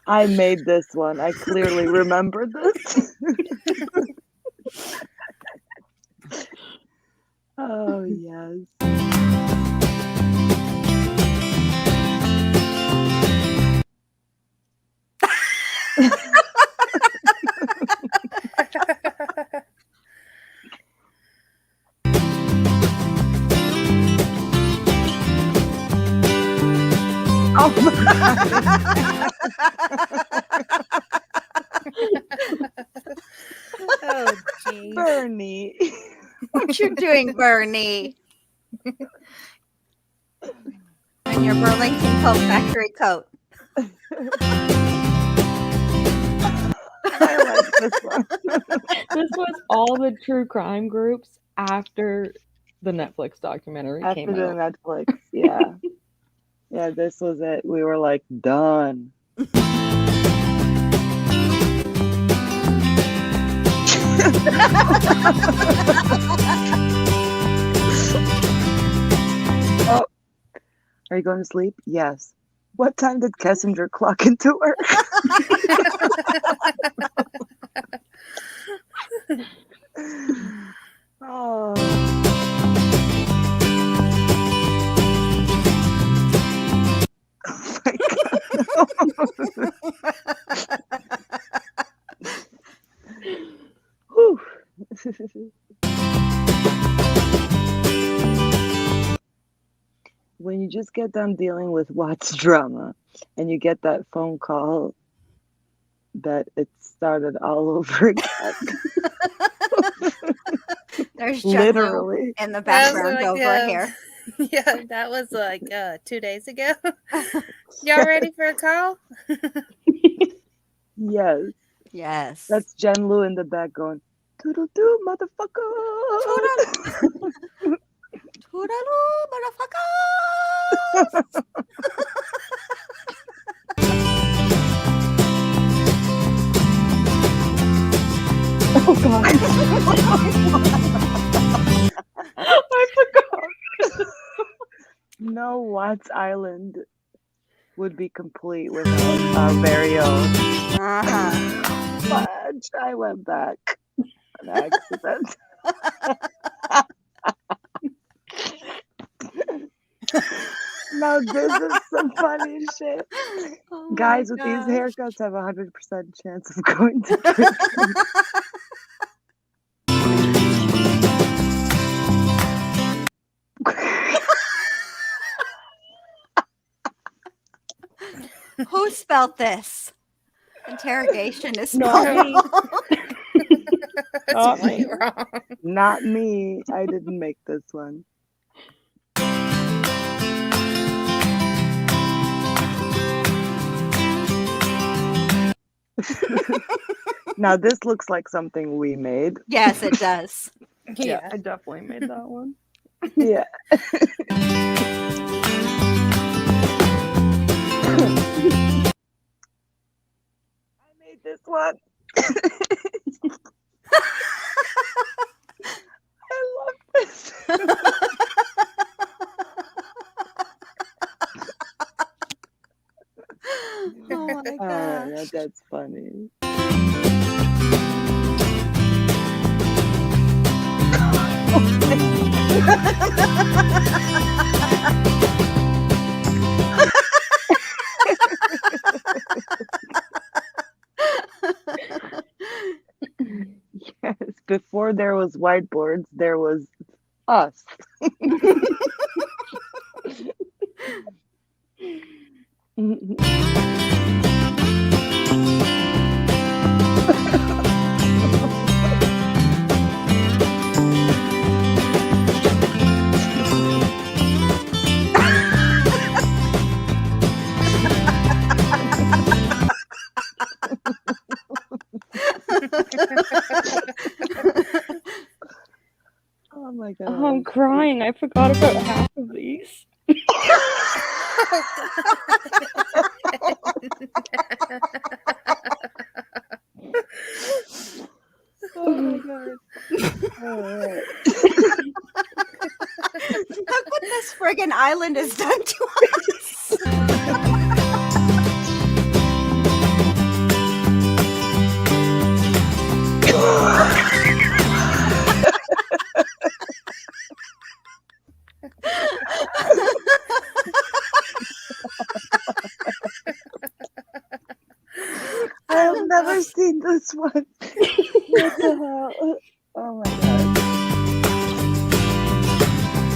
I made this one. I clearly remember this. Oh, yes. Oh, Oh, geez. Bernie. What you doing, Bernie? In your Burlington Coat Factory coat. I like this one. This was all the true crime groups after the Netflix documentary After came the out. Netflix, yeah. Yeah, this was it. We were like, done. Oh, are you going to sleep? Yes. What time did Kessinger clock into work? Oh. Whew. When you just get done dealing with Watts drama and you get that phone call that it started all over again. There's literally in the background like, over here. Yeah, that was like 2 days ago. Y'all ready for a call? Yes. Yes. That's Jen Lou in the back going, toodle doo, motherfucker. Toodaloo, motherfucker. Oh God. I forgot. No Watts Island would be complete without our very own. Fudge, I went back on accident. Now this is some funny shit. Oh Guys with these haircuts have 100% chance of going to prison. Who spelled this? Interrogation is Not me. That's Not way me. wrong. Not me. I didn't make this one. Now this looks like something we made. Yes, it does. Yeah, I definitely made that one. Yeah. I made this one. I love this. Oh my Oh, gosh. that's funny. Yes, before there was whiteboards, there was us. Oh my god. Oh, I'm crying. I forgot about half of these. Oh my god. Alright. Look what this friggin' island has done to us. I have never seen this one. What the hell? Oh my god.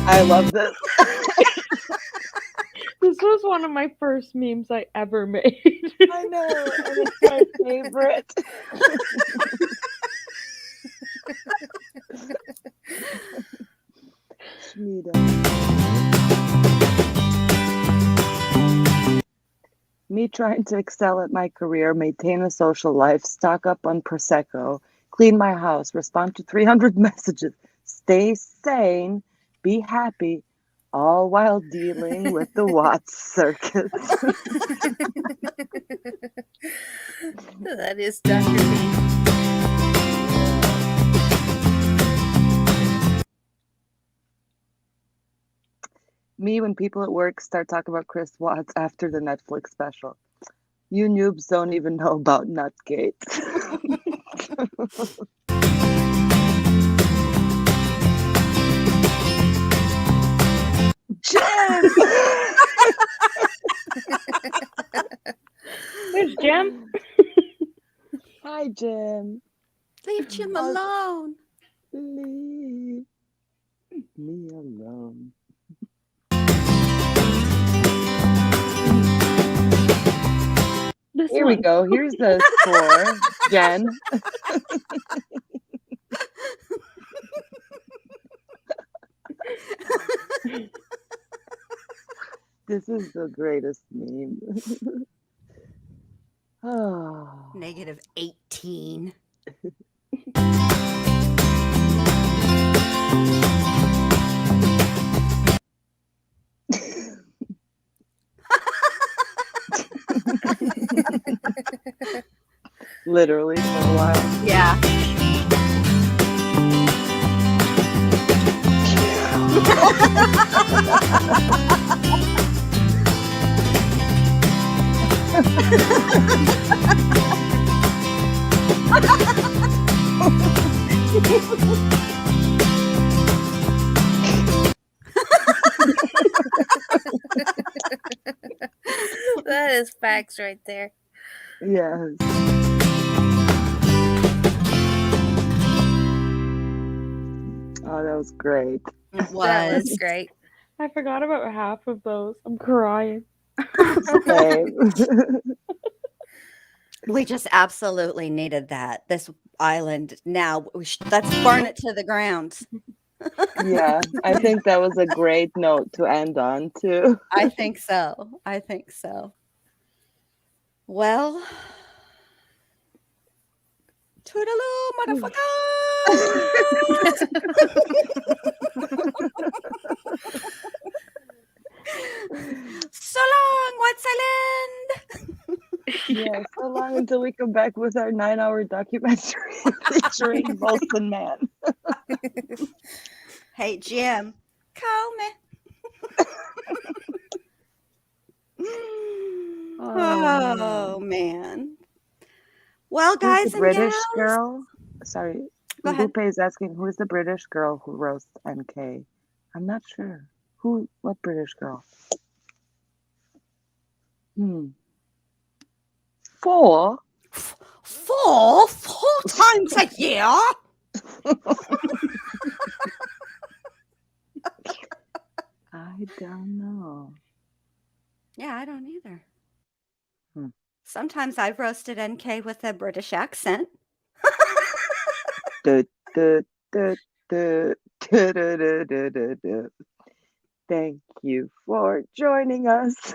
I love this. This was one of my first memes I ever made. I know, and it's my favorite. Me trying to excel at my career, maintain a social life, stock up on Prosecco, clean my house, respond to 300 messages, stay sane, be happy, all while dealing with the Watts circus. That is Dr. B. Me when people at work start talking about Chris Watts after the Netflix special. You noobs don't even know about Nutgate. There's Jim. Hi, Jim. Leave Jim alone. Leave me alone. Here we go. Here's the score, Jen. This is the greatest meme. Oh. -18. Literally for a while. Yeah. That is facts right there. Yes. Oh, that was great. It That was was. great. I forgot about half of those. I'm crying. We just absolutely needed that. This island now. Let's burn it to the ground. Yeah, I think that was a great note to end on, too. I think so. I think so. Well, toodaloo, motherfucker. So long, What's Island? Yeah, so long until we come back with our 9-hour documentary featuring Wilson Man. Hey, Jim, call me. Oh, man. Well, Who's guys the and British gals. girl? Sorry, Go ahead. Lupe is asking, who is the British girl who roasts NK? I'm not sure. What British girl? Four times a year? I don't know. Yeah, I don't either. Hmm. Sometimes I've roasted NK with a British accent. Du- du- du- du- du- du- du- du- du- du. Thank you for joining us.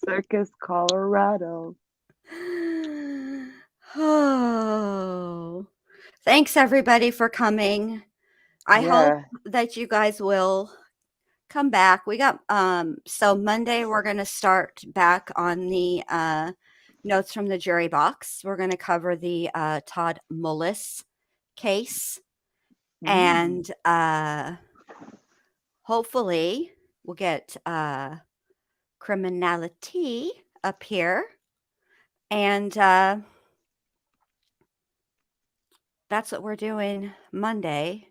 Circus, Colorado. Oh, thanks everybody for coming. I hope that you guys will come back. We got so Monday we're going to start back on the notes from the jury box. We're going to cover the Todd Mullis case, and hopefully we'll get criminality up here, and that's what we're doing Monday.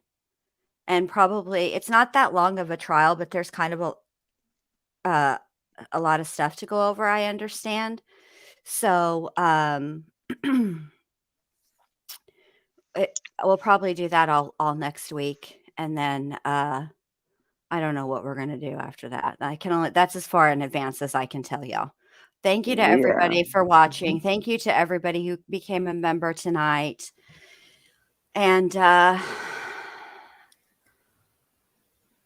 And probably it's not that long of a trial, but there's kind of a lot of stuff to go over, I understand. So we'll probably do that all next week, and then I don't know what we're gonna do after that. That's as far in advance as I can tell y'all. Thank you to everybody for watching. Thank you to everybody who became a member tonight. And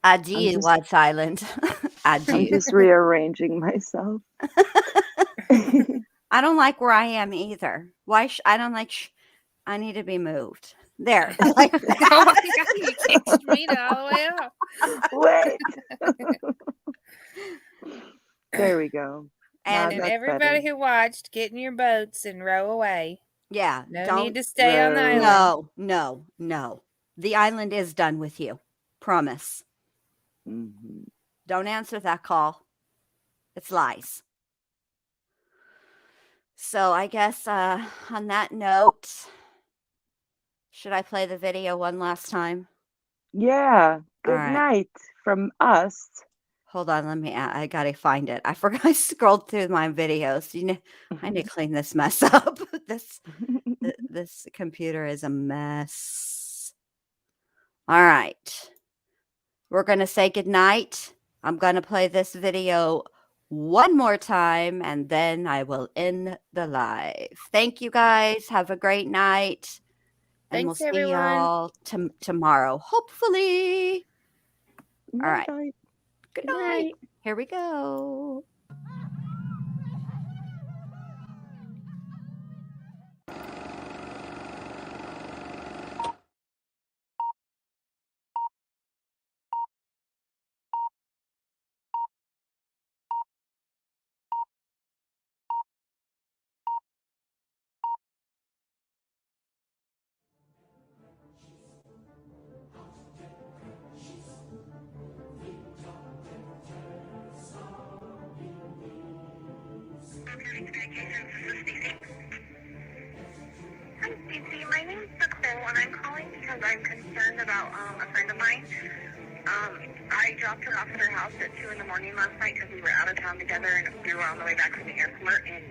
adieu, What's Island. Adieu. I'm just rearranging myself. I don't like where I am either. Why? I don't like. I need to be moved. There. Oh my God, you kicked me all the way up. Wait. There we go. And everybody who watched, get in your boats and row away. Yeah. No need to stay on the island. No. The island is done with you. Promise. Mm-hmm. Don't answer that call. It's lies. So I guess on that note, should I play the video one last time? Yeah. Good right. night from us. Hold on, I gotta find it. I forgot I scrolled through my videos. I need to clean this mess up. This computer is a mess. All right. We're gonna say goodnight. I'm gonna play this video one more time and then I will end the live. Thank you guys. Have a great night. And we'll Thanks, see everyone. y'all tomorrow, hopefully. All right. Night. Good night. Here we go. Hi, Stacey. My name's Nicole, and I'm calling because I'm concerned about a friend of mine. I dropped her off at her house at 2 in the morning last night because we were out of town together, and we were on the way back from the airport, and